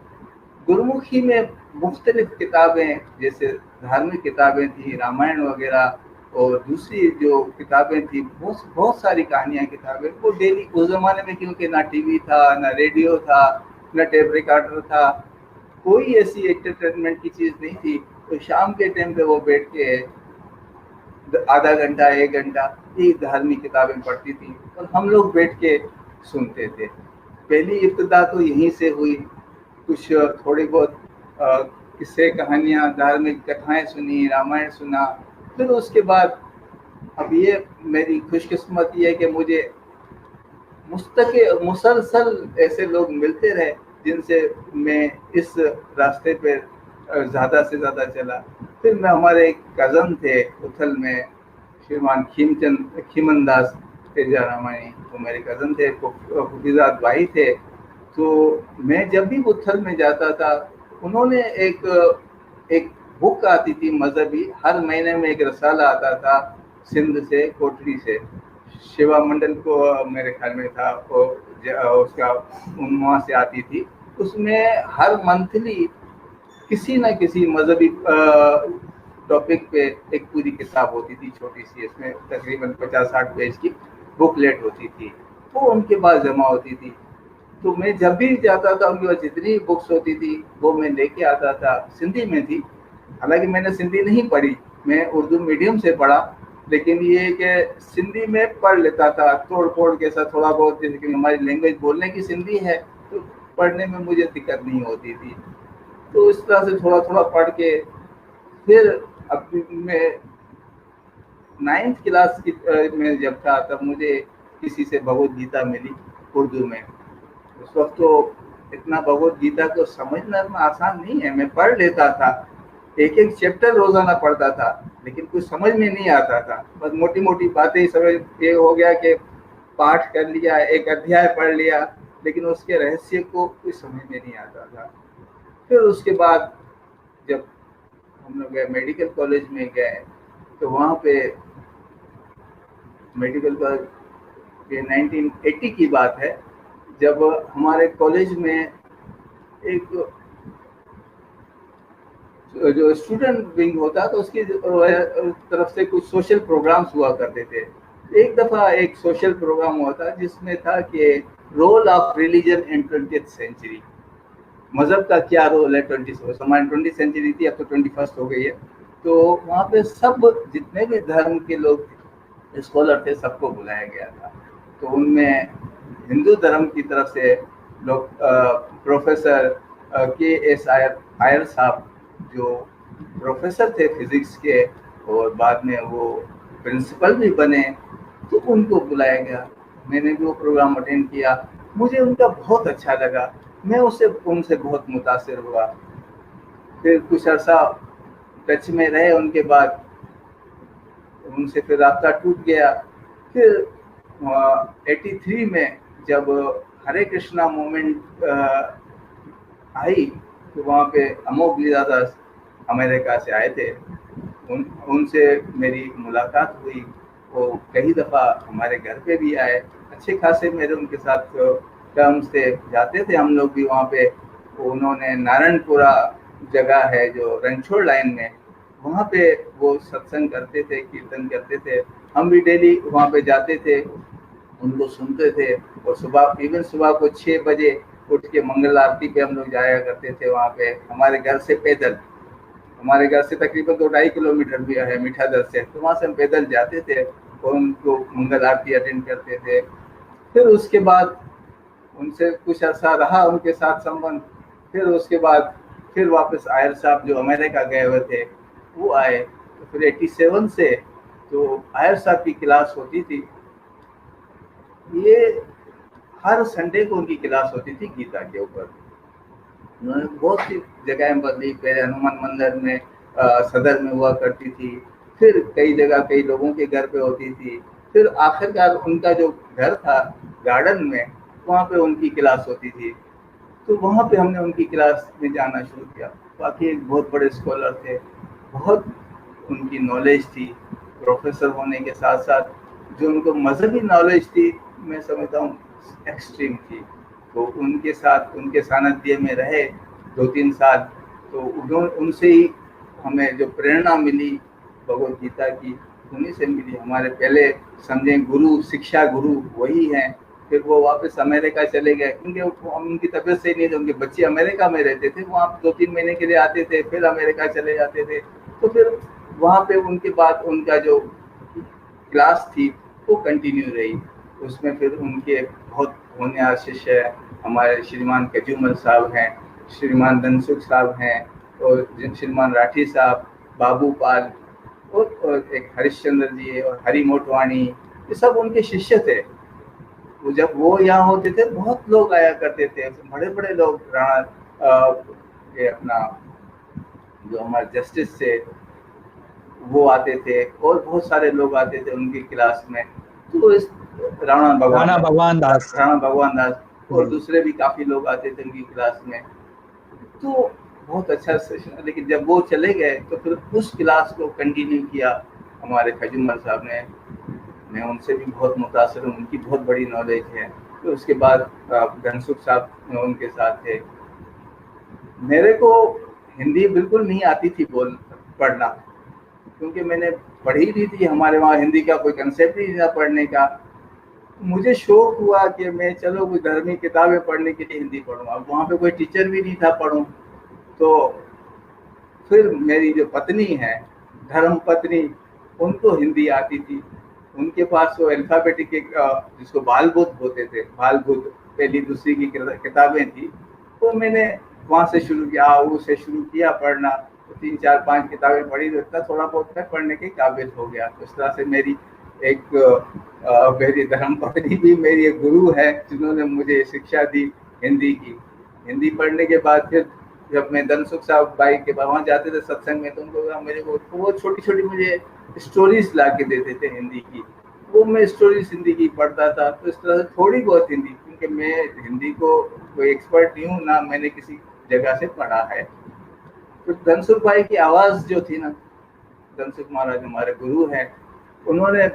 गुरमुखी में मुख्तलिफ किताबें, जैसे धार्मिक किताबें थी, रामायण वगैरह, और दूसरी जो किताबें थी बहुत सारी कहानियाँ किताबें, वो डेली उस ज़माने में, क्योंकि ना टीवी था, ना रेडियो था, ना टेप रिकॉर्डर था, कोई ऐसी एंटरटेनमेंट की चीज़ नहीं थी। तो शाम के टाइम पे वो बैठ के आधा घंटा 1 घंटा ये धार्मिक किताबें पढ़ती थी, और हम लोग बैठ के सुनते थे। पहली इब्तिदा तो यहीं से हुई, कुछ थोड़ी बहुत किस्से कहानियाँ, धार्मिक कथाएं सुनी, रामायण सुना। फिर उसके बाद अब ये मेरी खुशकिस्मती है कि मुझे मुसलसल ऐसे लोग मिलते रहे जिनसे मैं इस रास्ते पे ज़्यादा से ज़्यादा चला। फिर मैं, हमारे एक कज़न थे उथल में, श्रीमान खीमन दास तेजा रामायणी, वो मेरे कज़न थे, फुफीज़ाद भाई थे। तो मैं जब भी उथल में जाता था, उन्होंने एक बुक आती थी मजहबी, हर महीने में एक रसाला आता था सिंध से, कोटली से, शिवा मंडल को मेरे ख्याल में था, उसका वहाँ से आती थी। उसमें हर मंथली किसी न किसी मजहबी टॉपिक पे एक पूरी किताब होती थी, छोटी सी, इसमें तकरीबन 50-60 पेज की बुकलेट होती थी, वो उनके पास जमा होती थी। तो मैं जब भी जाता था, उनके पास जितनी बुक्स होती थी वो मैं लेके आता था। सिंधी में थी, हालांकि मैंने सिंधी नहीं पढ़ी, मैं उर्दू मीडियम से पढ़ा, लेकिन ये कि सिंधी में पढ़ लेता था तोड़ फोड़ के साथ थोड़ा बहुत, जैसे कि हमारी लैंग्वेज बोलने की सिंधी है, तो पढ़ने में मुझे दिक्कत नहीं होती थी। तो इस तरह से थोड़ा थोड़ा पढ़ के फिर अब मैं 9th क्लास की में जब था, तब मुझे किसी से भगवत गीता मिली उर्दू में। उस वक्त तो इतना भगवत गीता को समझना इतना आसान नहीं है। मैं पढ़ लेता था, एक एक चैप्टर रोजाना पढ़ता था, लेकिन कुछ समझ में नहीं आता था। बस मोटी मोटी बातें समझ, ये हो गया कि पाठ कर लिया, एक अध्याय पढ़ लिया, लेकिन उसके रहस्य को कुछ समझ में नहीं आता था। फिर उसके बाद जब हम लोग गए मेडिकल कॉलेज में गए, तो वहाँ पे मेडिकल कॉलेज ये 1980 की बात है, जब हमारे कॉलेज में एक जो स्टूडेंट विंग होता तो उसकी तरफ से कुछ सोशल प्रोग्राम्स हुआ करते थे। एक दफा एक सोशल प्रोग्राम हुआ था जिसमें था कि role of religion in 20th century, मजहब का क्या रोल है 20th सेंचुरी थी, अब तो 21st हो गई है। तो वहाँ पे सब जितने भी धर्म के लोग स्कॉलर थे सबको बुलाया गया था। तो उनमें हिंदू धर्म की तरफ से लोग प्रोफेसर के.एस. आयर साहब, जो प्रोफेसर थे फिजिक्स के और बाद में वो प्रिंसिपल भी बने, तो उनको बुलाया गया। मैंने भी वो प्रोग्राम अटेंड किया, मुझे उनका बहुत अच्छा लगा, मैं उनसे बहुत मुतासिर हुआ। फिर कुछ अर्सा टच में रहे, उनके बाद उनसे फिर रास्ता टूट गया। फिर 83 में जब हरे कृष्णा मूवमेंट आई, तो वहाँ पे अमोघ लीलादास अमेरिका से आए थे, उनसे मेरी मुलाकात हुई। वो कई दफ़ा हमारे घर पे भी आए, अच्छे खासे मेरे उनके साथ टर्म्स थे, जाते थे हम लोग भी वहाँ पे। उन्होंने नारायणपुरा जगह है जो रणछोड़ लाइन में, वहाँ पे वो सत्संग करते थे, कीर्तन करते थे। हम भी डेली वहाँ पे जाते थे, उनको सुनते थे। और सुबह को 6 बजे उठ के मंगल आरती पे हम लोग जाया करते थे वहाँ पे, हमारे घर से पैदल। हमारे घर से तकरीबन 2-2.5 किलोमीटर भी है मीठा दर से, तो वहाँ से हम पैदल जाते थे और उनको मंगल आरती अटेंड करते थे। फिर उसके बाद उनसे कुछ अर्सा रहा उनके साथ संबंध। फिर उसके बाद फिर वापस आयर साहब जो अमेरिका गए हुए थे वो आए। तो फिर 87 से तो आयर साहब की क्लास होती थी, ये हर संडे को उनकी क्लास होती थी गीता के ऊपर। उन्होंने बहुत सी जगह बदली, पहले हनुमान मंदिर में सदर में हुआ करती थी, फिर कई जगह कई लोगों के घर पे होती थी, फिर आखिरकार उनका जो घर था गार्डन में, वहाँ पे उनकी क्लास होती थी। तो वहाँ पे हमने उनकी क्लास में जाना शुरू किया। बाकी एक बहुत बड़े स्कॉलर थे, बहुत उनकी नॉलेज थी, प्रोफेसर होने के साथ साथ जो उनको मजहबी नॉलेज थी, मैं समझता हूँ एक्सट्रीम थी। तो उनके साथ उनके सानिध्य में रहे 2-3 साल, तो उनसे ही हमें जो प्रेरणा मिली भगवत गीता की, उन्हीं से मिली। हमारे पहले समझें गुरु, शिक्षा गुरु वही हैं। फिर वो वापस अमेरिका चले गए, क्योंकि उनकी तबीयत सही नहीं थी, उनके बच्चे अमेरिका में रहते थे, वहाँ 2-3 महीने के लिए आते थे, फिर अमेरिका चले जाते थे। तो फिर वहाँ पे उनके बाद उनका जो क्लास थी वो कंटिन्यू रही। उसमें फिर उनके बहुत होनहार शिष्य हमारे श्रीमान कजूमल साहब हैं, श्रीमान धनसुख साहब हैं, और श्रीमान राठी साहब, बाबू पाल, और एक हरिश्चंद्र जी है, और हरि मोटवाणी, ये सब उनके शिष्य थे। वो जब वो यहाँ होते थे बहुत लोग आया करते थे, बड़े बड़े लोग, राणा ये अपना जो हमारे जस्टिस थे वो आते थे, और बहुत सारे लोग आते थे उनकी क्लास में। तो इस राणा भगवान दास और दूसरे भी काफ़ी लोग आते थे उनकी क्लास में। तो बहुत अच्छा सेशन। लेकिन जब वो चले गए तो फिर उस क्लास को कंटिन्यू किया हमारे खजूमल साहब ने। मैं उनसे भी बहुत मुतासर हूँ, उनकी बहुत बड़ी नॉलेज है। तो उसके बाद धनसुख साहब उनके साथ थे। मेरे को हिंदी बिल्कुल नहीं आती थी पढ़ना, क्योंकि मैंने पढ़ी नहीं थी, हमारे वहाँ हिंदी का कोई कंसेप्ट ही नहीं था पढ़ने का। मुझे शौक हुआ कि मैं चलो कोई धर्मी किताबें पढ़ने के लिए हिंदी पढ़ूँ। अब वहाँ पे कोई टीचर भी नहीं था पढ़ूँ। तो फिर मेरी जो पत्नी है, धर्म पत्नी, उनको हिंदी आती थी। उनके पास वो अल्फ़ाबेटिक जिसको बालबुद्ध होते थे, बालबुद्ध पहली दूसरी की किताबें थी। तो मैंने वहाँ से शुरू किया, उसे शुरू किया पढ़ना। तो 3, 4, 5 किताबें पढ़ी तो इतना थोड़ा बहुत मैं पढ़ने के काबिल हो गया। तो इस तरह से मेरी मेरी धर्मपत्नी भी मेरी एक गुरु है जिन्होंने मुझे शिक्षा दी हिंदी की। हिंदी पढ़ने के बाद फिर जब मैं धनसुख साहब भाई के वहाँ जाते थे सत्संग में, तो उनको मेरे को वो छोटी छोटी मुझे स्टोरीज ला के देते थे हिंदी की, वो मैं स्टोरीज हिंदी की पढ़ता था। तो इस तरह से थोड़ी बहुत हिंदी, क्योंकि मैं हिंदी को कोई एक्सपर्ट नहीं हूँ, ना मैंने किसी जगह से पढ़ा है। तो धनसुख भाई की आवाज़ जो थी ना, धनसुख महाराज हमारे गुरु हैं, उन्होंने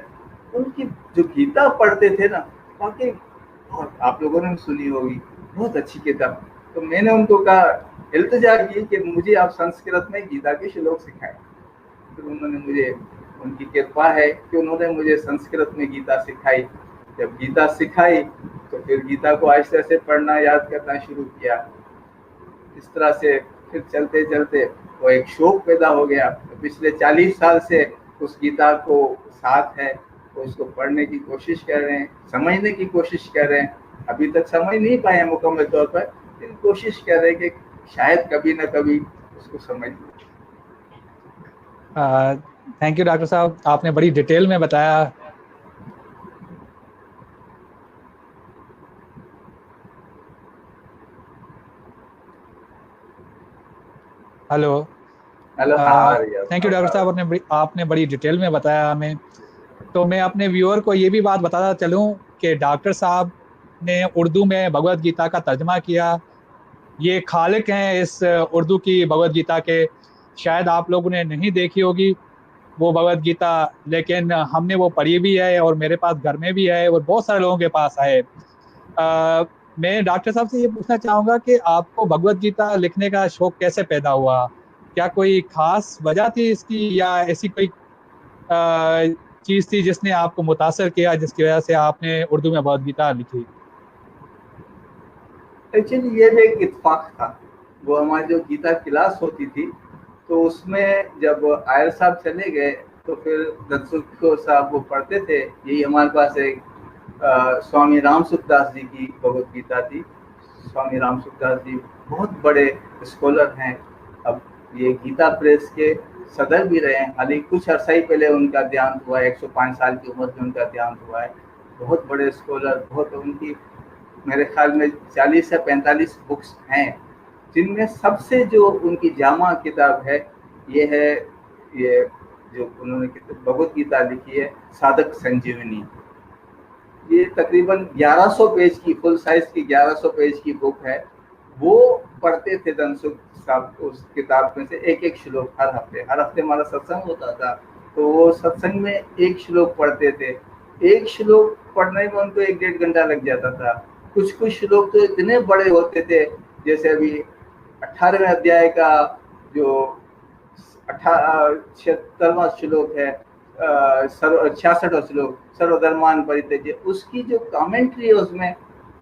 उनकी जो गीता पढ़ते थे ना, वाकई बहुत, आप लोगों ने सुनी होगी, बहुत अच्छी किताब। तो मैंने उनको कहा, इल्तिजा की कि मुझे आप संस्कृत में गीता के श्लोक सिखाएं। तो उन्होंने मुझे, उनकी कृपा है कि उन्होंने मुझे संस्कृत में गीता सिखाई। जब गीता सिखाई तो फिर गीता को आहिस्ते से पढ़ना, याद करना शुरू किया। इस तरह से फिर चलते चलते वो एक शौक पैदा हो गया। तो पिछले 40 साल से उस गीता को साथ है, तो उसको पढ़ने की कोशिश कर रहे हैं, समझने की कोशिश कर रहे हैं। अभी तक समझ नहीं पाए हैं मुकम्मल तौर पर, लेकिन कोशिश कर रहे हैं कि शायद कभी ना कभी उसको समझ लें। थैंक यू डॉक्टर साहब, आपने बड़ी डिटेल में बताया। Hello hello, thank you doctor साहब, आपने बड़ी डिटेल में बताया हमें। तो मैं अपने व्यूअर को ये भी बात बताता चलूँ कि डॉक्टर साहब ने उर्दू में भगवत गीता का तर्जमा किया। ये खालिक हैं इस उर्दू की भगवत गीता के। शायद आप लोगों ने नहीं देखी होगी वो भगवत गीता, लेकिन हमने वो पढ़ी भी है और मेरे पास घर में भी है और बहुत सारे लोगों के पास है। मैं डॉक्टर साहब से ये पूछना चाहूँगा कि आपको भगवत गीता लिखने का शौक कैसे पैदा हुआ? क्या कोई खास वजह थी इसकी, या ऐसी कोई चीज़ थी जिसने आपको मुतासर किया, जिसकी वजह से आपने उर्दू में भगवत गीता लिखी? एक्चुअली ये एक इत्तेफाक था। वो हमारी जो गीता क्लास होती थी, तो उसमें जब आयर साहब चले गए तो फिर धनसुख साहब वो पढ़ते थे। यही हमारे पास एक स्वामी राम सुखदास जी की भगवत गीता थी। स्वामी राम सुखदास जी बहुत बड़े स्कॉलर हैं। अब ये गीता प्रेस के सदर भी रहे हैं। हाल ही कुछ अर्सा ही पहले उनका देहांत हुआ है, 105 साल की उम्र में उनका देहांत हुआ है। बहुत बड़े स्कॉलर, बहुत, उनकी मेरे ख्याल में 40 या 45 बुक्स हैं, जिनमें सबसे जो उनकी जामा किताब है ये है, ये जो उन्होंने भगवत गीता लिखी है, साधक संजीवनी। ये तकरीबन 1100 पेज की, फुल साइज की 1100 पेज की बुक है। वो पढ़ते थे धनसुख साहब उस किताब में से एक एक श्लोक हर हफ्ते हमारा सत्संग होता था, तो वो सत्संग में एक श्लोक पढ़ते थे। एक श्लोक पढ़ने में उनको 1-1.5 घंटा लग जाता था। कुछ श्लोक तो इतने बड़े होते थे, जैसे अभी 18वें अध्याय का जो 76वां श्लोक है, 66वां श्लोक, सर्वधर्मान परित्यज्य, उसकी जो कमेंट्री है उसमें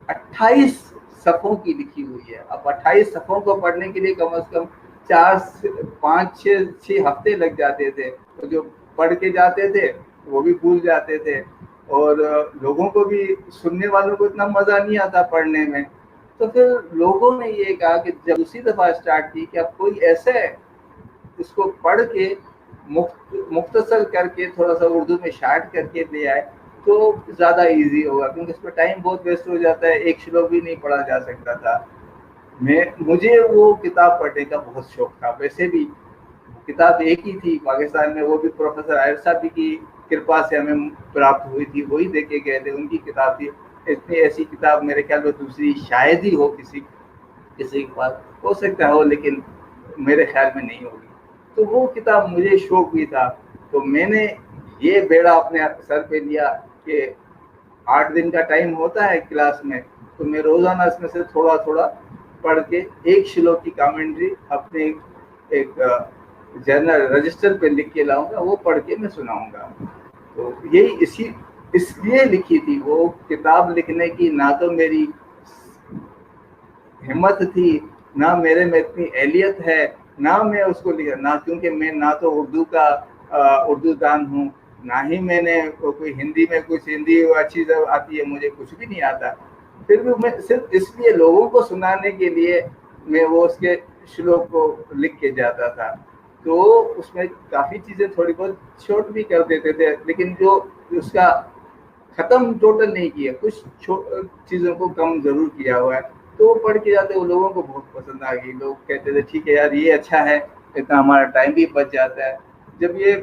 28 सफ़ों की लिखी हुई है। अब 28 सफ़ों को पढ़ने के लिए कम से कम 4-5-6 हफ्ते लग जाते थे। तो जो पढ़ के जाते थे वो भी भूल जाते थे, और लोगों को भी, सुनने वालों को इतना मज़ा नहीं आता पढ़ने में। तो फिर लोगों ने ये कहा कि जब उसी दफ़ा स्टार्ट की कि अब कोई ऐसे इसको पढ़ के मुख्तसर करके थोड़ा सा उर्दू में शार्ट करके ले आए तो ज़्यादा इजी होगा, क्योंकि इसमें टाइम बहुत वेस्ट हो जाता है, एक श्लोक भी नहीं पढ़ा जा सकता था। मुझे वो किताब पढ़ने का बहुत शौक था। वैसे भी किताब एक ही थी पाकिस्तान में, वो भी प्रोफेसर आयर साहब की कृपा से हमें प्राप्त हुई थी, वही दे के गए थे, उनकी किताब थी। इतनी ऐसी किताब मेरे ख्याल में दूसरी शायद ही हो, किसी के पास हो सकता हो, लेकिन मेरे ख्याल में नहीं होगी। तो वो किताब मुझे शौक भी था, तो मैंने ये बेड़ा अपने सर पे लिया कि 8 दिन का टाइम होता है क्लास में, तो मैं रोज़ाना इसमें से थोड़ा थोड़ा पढ़ के एक श्लोक की कमेंट्री अपने एक जर्नल रजिस्टर पे लिख के लाऊंगा, वो पढ़ के मैं सुनाऊंगा। तो यही इसलिए लिखी थी वो किताब लिखने की। ना तो मेरी हिम्मत थी, ना मेरे में इतनी एहलियत है, ना मैं उसको लिखा, ना क्योंकि मैं ना तो उर्दू का उर्दू दान हूँ, ना ही मैंने कोई हिंदी में कुछ हिंदी अच्छी आती है, मुझे कुछ भी नहीं आता। फिर भी मैं सिर्फ इसलिए लोगों को सुनाने के लिए मैं वो उसके श्लोक को लिख के जाता था। तो उसमें काफ़ी चीज़ें थोड़ी बहुत शॉर्ट भी कर देते थे, लेकिन जो उसका ख़त्म टोटल नहीं किया, कुछ चीज़ों को कम ज़रूर किया हुआ है। तो वो पढ़ के जाते वो लोगों को बहुत पसंद आ गई। लोग कहते थे ठीक है यार ये अच्छा है, इतना हमारा टाइम भी बच जाता है। जब ये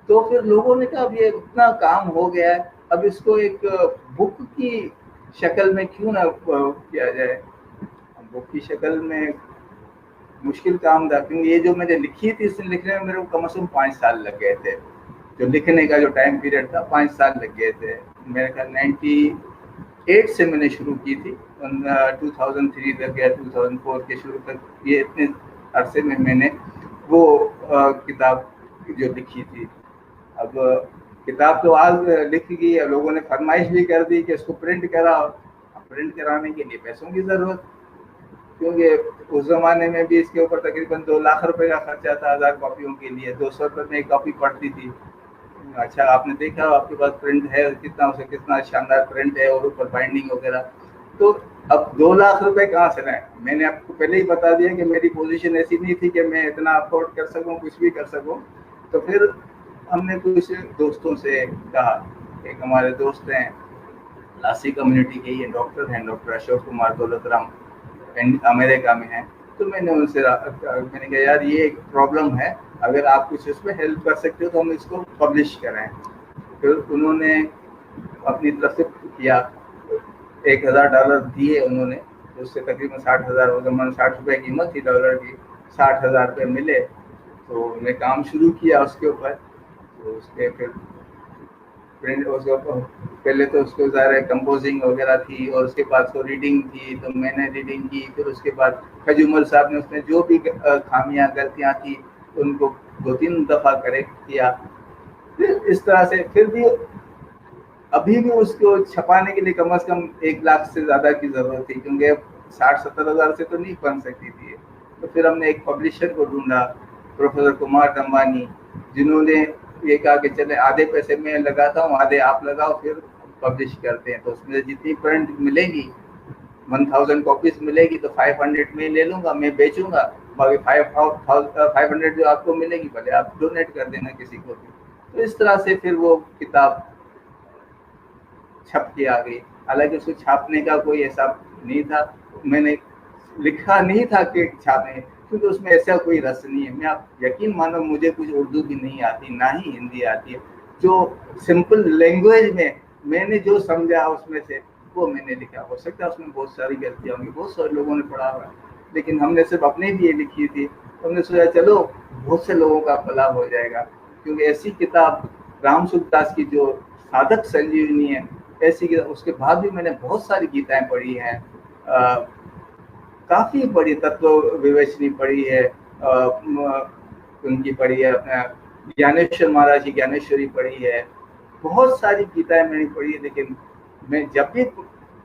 तो फिर लोगों ने कहा अब ये इतना काम हो गया है, अब इसको एक बुक की शक्ल में क्यों ना किया जाए। बुक की शक्ल में मुश्किल काम था, क्योंकि ये जो मैंने लिखी थी इसमें लिखने में मेरे को कम से कम 5 साल लग गए थे। जो लिखने का जो टाइम पीरियड था 5 साल लग गए थे। मेरे ख्याल 98 से मैंने शुरू की थी, 2003 तक या 2004 के शुरू तक, ये इतने अरसे में मैंने वो किताब जो लिखी थी। अब किताब तो आज लिख गई, लोगों ने फरमाइश भी कर दी कि इसको प्रिंट कराओ। अब प्रिंट कराने के लिए पैसों की ज़रूरत, क्योंकि उस ज़माने में भी इसके ऊपर तकरीबन 2 लाख रुपए का खर्चा था 1000 कॉपियों के लिए। 200 रुपये में एक कॉपी पड़ती थी। अच्छा आपने देखा आपके पास प्रिंट है, कितना उसे कितना शानदार प्रिंट है और ऊपर बाइंडिंग वगैरह। तो अब 2 लाख रुपए कहाँ से लाएं? मैंने आपको पहले ही बता दिया कि मेरी पोजीशन ऐसी नहीं थी कि मैं इतना अफोर्ड कर सकूं, कुछ भी कर सकूं। तो फिर हमने कुछ दोस्तों से कहा, एक हमारे दोस्त हैं लासी कम्युनिटी के, ये डॉक्टर हैं, डॉक्टर अशोक कुमार दौलतराम, अमेरिका में हैं। तो मैंने उनसे मैंने कहा यार ये एक प्रॉब्लम है, अगर आप कुछ इसमें हेल्प कर सकते हो तो हम इसको पब्लिश करें। फिर उन्होंने अपनी तरफ से किया, $1000 दिए उन्होंने, तो उससे तकरीबन 60,000 उस ज़माने 60 रुपये कीमत थी डॉलर की, 60,000 रुपये मिले। तो उन्हें काम शुरू किया उसके ऊपर। तो उसके फिर प्रिंट उसको पहले तो उसको ज़ाहिर कंपोजिंग वगैरह थी और उसके बाद उसको रीडिंग थी, तो मैंने रीडिंग की। फिर उसके बाद खजूमल साहब ने उसमें जो भी खामियां गलतियां थी उनको 2-3 दफ़ा करेक्ट किया। फिर इस तरह से फिर भी अभी भी उसको छपाने के लिए कम से कम 1 लाख से ज़्यादा की ज़रूरत थी, क्योंकि 60-70 हज़ार से तो नहीं बन सकती थी। तो फिर हमने एक पब्लिशर को ढूंढा, प्रोफेसर कुमार दम्बानी, जिन्होंने ये कहा कि चले आधे पैसे मैं लगाता हूँ, आधे आप लगाओ, फिर पब्लिश करते हैं। तो उसमें जितनी प्रिंट मिलेगी 1000 कॉपीज मिलेगी तो 500 में ले लूँगा, मैं बेचूंगा, बाकी 500 जो आपको मिलेगी भले आप डोनेट कर देना किसी को भी। तो इस तरह से फिर वो किताब छप के आ गई। हालांकि उसको छापने का कोई ऐसा नहीं था, मैंने लिखा नहीं था कि छापें, क्योंकि उसमें ऐसा कोई रस नहीं है। मैं आप यकीन मानो मुझे कुछ उर्दू भी नहीं आती, ना ही हिंदी आती है। जो सिंपल लैंग्वेज में मैंने जो समझा उसमें से वो मैंने लिखा। हो सकता है उसमें बहुत सारी गलतियाँ होंगी, बहुत सारे लोगों ने पढ़ा हुआ है, लेकिन हमने सिर्फ अपने लिए लिखी थी। हमने सोचा चलो बहुत से लोगों का भला हो जाएगा, क्योंकि ऐसी किताब राम सुखदास की जो साधक संजीवनी है, ऐसी किताब, उसके बाद भी मैंने बहुत सारी गीताएं पढ़ी हैं, काफ़ी बड़ी तत्व विवेचनी पढ़ी है, उनकी पढ़ी है, अपना ज्ञानेश्वर महाराज की ज्ञानेश्वरी पढ़ी है, बहुत सारी गीताएं मैंने पढ़ी है। लेकिन मैं जब भी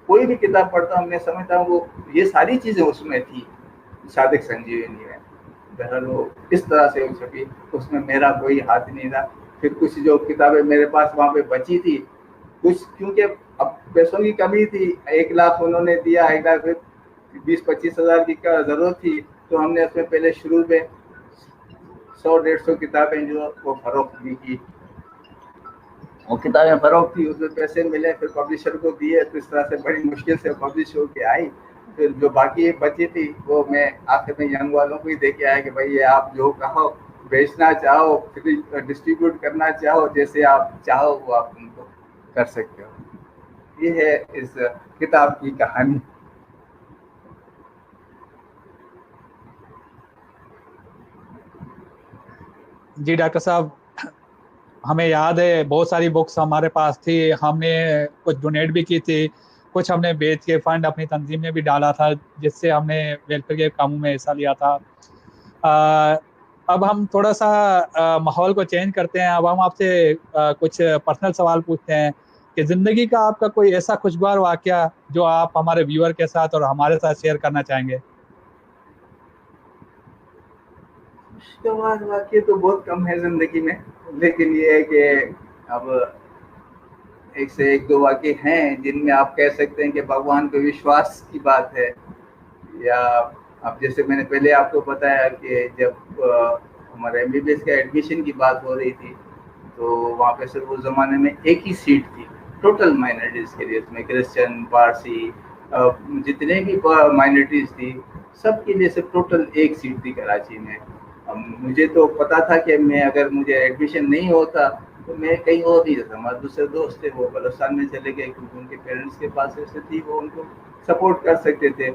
कोई भी किताब पढ़ता हूँ मैं समझता हूँ वो ये सारी चीज़ें उसमें थी साधक संजीवनी में। बहरहाल वो इस तरह से छपी, उसमें मेरा कोई हाथ नहीं था। फिर कुछ जो किताबें मेरे पास वहाँ पे बची थी, कुछ क्योंकि अब पैसों की कमी थी, 1 लाख उन्होंने दिया, 1 लाख 20-25 हज़ार की का ज़रूरत थी, तो हमने उसमें पहले शुरू में 100-150 किताबें जो वो फरोख्त भी की। वो किताबें फरोख्त थी, उसमें पैसे मिले, फिर पब्लिशर को दिए, तो इस तरह से बड़ी मुश्किल से पब्लिश होके आई। फिर जो बाकी बची थी वो मैं आखिर में यंग वालों को ही दे के आया कि भाई ये आप जो कहो, बेचना चाहो, फिर डिस्ट्रीब्यूट करना चाहो, जैसे आप चाहो वो आप उनको कर सकते हो। ये है इस किताब की कहानी। जी डॉक्टर साहब, हमें याद है बहुत सारी बुक्स हमारे पास थी, हमने कुछ डोनेट भी की थी, कुछ हमने बेच के फंड अपनी तंजीम में भी डाला था, जिससे हमने वेलफेयर के कामों में हिस्सा लिया था। अब हम थोड़ा सा माहौल को चेंज करते हैं। अब हम आपसे कुछ पर्सनल सवाल पूछते हैं कि ज़िंदगी का आपका कोई ऐसा खुशगवार वाकया जो आप हमारे व्यूअर के साथ और हमारे साथ शेयर करना चाहेंगे। खुशगवार वाकये तो बहुत कम है जिंदगी में, लेकिन ये है कि अब एक से एक दो वाकये हैं जिनमें आप कह सकते हैं कि भगवान पे विश्वास की बात है, या अब जैसे मैंने पहले आपको बताया कि जब हमारे एमबीबीएस का एडमिशन की बात हो रही थी, तो वहाँ पे सिर्फ उस ज़माने में एक ही सीट थी टोटल माइनॉरिटीज़ के लिए, उसमें क्रिश्चियन, पारसी, जितने भी माइनॉरिटीज़ थी सबके लिए सिर्फ टोटल एक सीट थी कराची में। मुझे तो पता था कि मैं अगर मुझे एडमिशन नहीं होता तो मैं कहीं और नहीं जाता। हमारे दूसरे दोस्त थे वो बलूचिस्तान में चले गए क्योंकि उनके पेरेंट्स के पास ऐसे थी, वो उनको सपोर्ट कर सकते थे।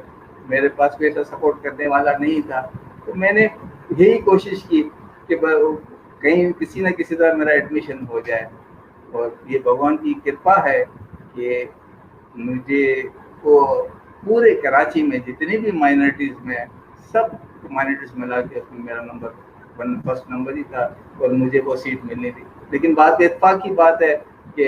मेरे पास कोई ऐसा सपोर्ट करने वाला नहीं था, तो मैंने यही कोशिश की कि कहीं किसी न किसी तरह मेरा एडमिशन हो जाए। और ये भगवान की कृपा है कि मुझे वो पूरे कराची में जितने भी माइनॉरिटीज़ में सब माइनॉरिटीज़ मिला के उसमें मेरा नंबर फर्स्ट नंबर ही था और मुझे वो सीट मिलनी थी। लेकिन बात इत्तेफाक की बात है कि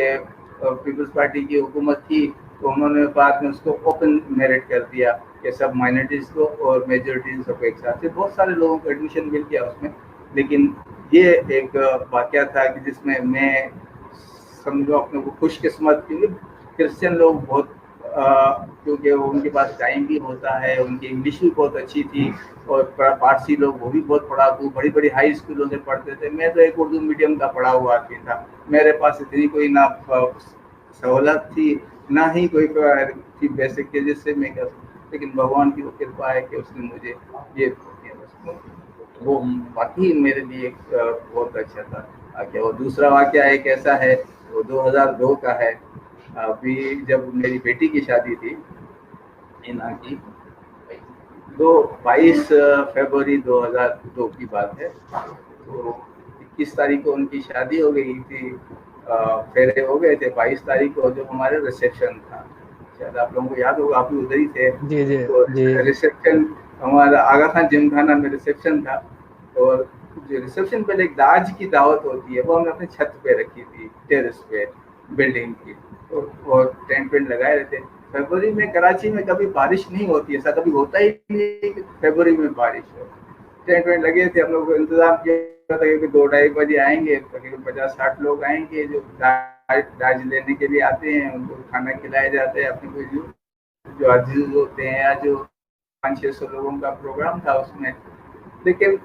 पीपल्स पार्टी की हुकूमत थी, तो उन्होंने बाद में उसको ओपन मेरिट कर दिया कि सब माइनॉरिटीज़ को और मेजॉरिटीज़ को एक साथ से बहुत सारे लोगों को एडमिशन मिल गया उसमें। लेकिन ये एक वाक़या था कि जिसमें मैं समझो अपने को खुशकिस्मत, क्योंकि क्रिश्चियन लोग बहुत क्योंकि उनके पास टाइम भी होता है, उनकी इंग्लिश भी बहुत अच्छी थी, और पारसी लोग वो भी बहुत पढ़ाकू बड़ी बड़ी हाई स्कूलों से पढ़ते थे। मैं तो एक उर्दू मीडियम का पढ़ा हुआ आदमी था, मेरे पास इतनी कोई ना सहूलत थी ना ही कोई थी बेसिक के जिससे मैं कर सकूँ। लेकिन भगवान की वो कृपा है कि उसने मुझे ये वो वाकई मेरे लिए एक बहुत अच्छा था। क्या वो दूसरा वाकया एक ऐसा है, वो 2002 का है। अभी जब मेरी बेटी की शादी थी इना की, 22 फरवरी 2002 की बात है, तो 21 तारीख को उनकी शादी हो गई थी, फेरे हो गए थे। 22 तारीख को जो हमारे रिसेप्शन था, शायद आप लोगों को याद होगा, आप भी उधर ही थे। जी जी तो जी। रिसेप्शन हमारा आगा खान जिमखाना में रिसेप्शन था, और जो रिसेप्शन पहले एक दाज की दावत होती है वो हमने अपने छत पे रखी थी, टेरेस पे बिल्डिंग की, तो और टेंट वेंट लगाए रहते। फरवरी में कराची में कभी बारिश नहीं होती, ऐसा कभी होता ही नहीं कि फरवरी में बारिश हो। टेंट वेंट लगे थे, हम लोग इंतजाम किया था कि 2-2:30 बजे आएंगे, तकरीबन 50-60 लोग आएंगे जो दाज लेने के लिए आते हैं, उनको खाना खिलाया जाता है। अपने को जो अजीज होते हैं या जो 500-600 लोगों का प्रोग्राम था उसमें। लेकिन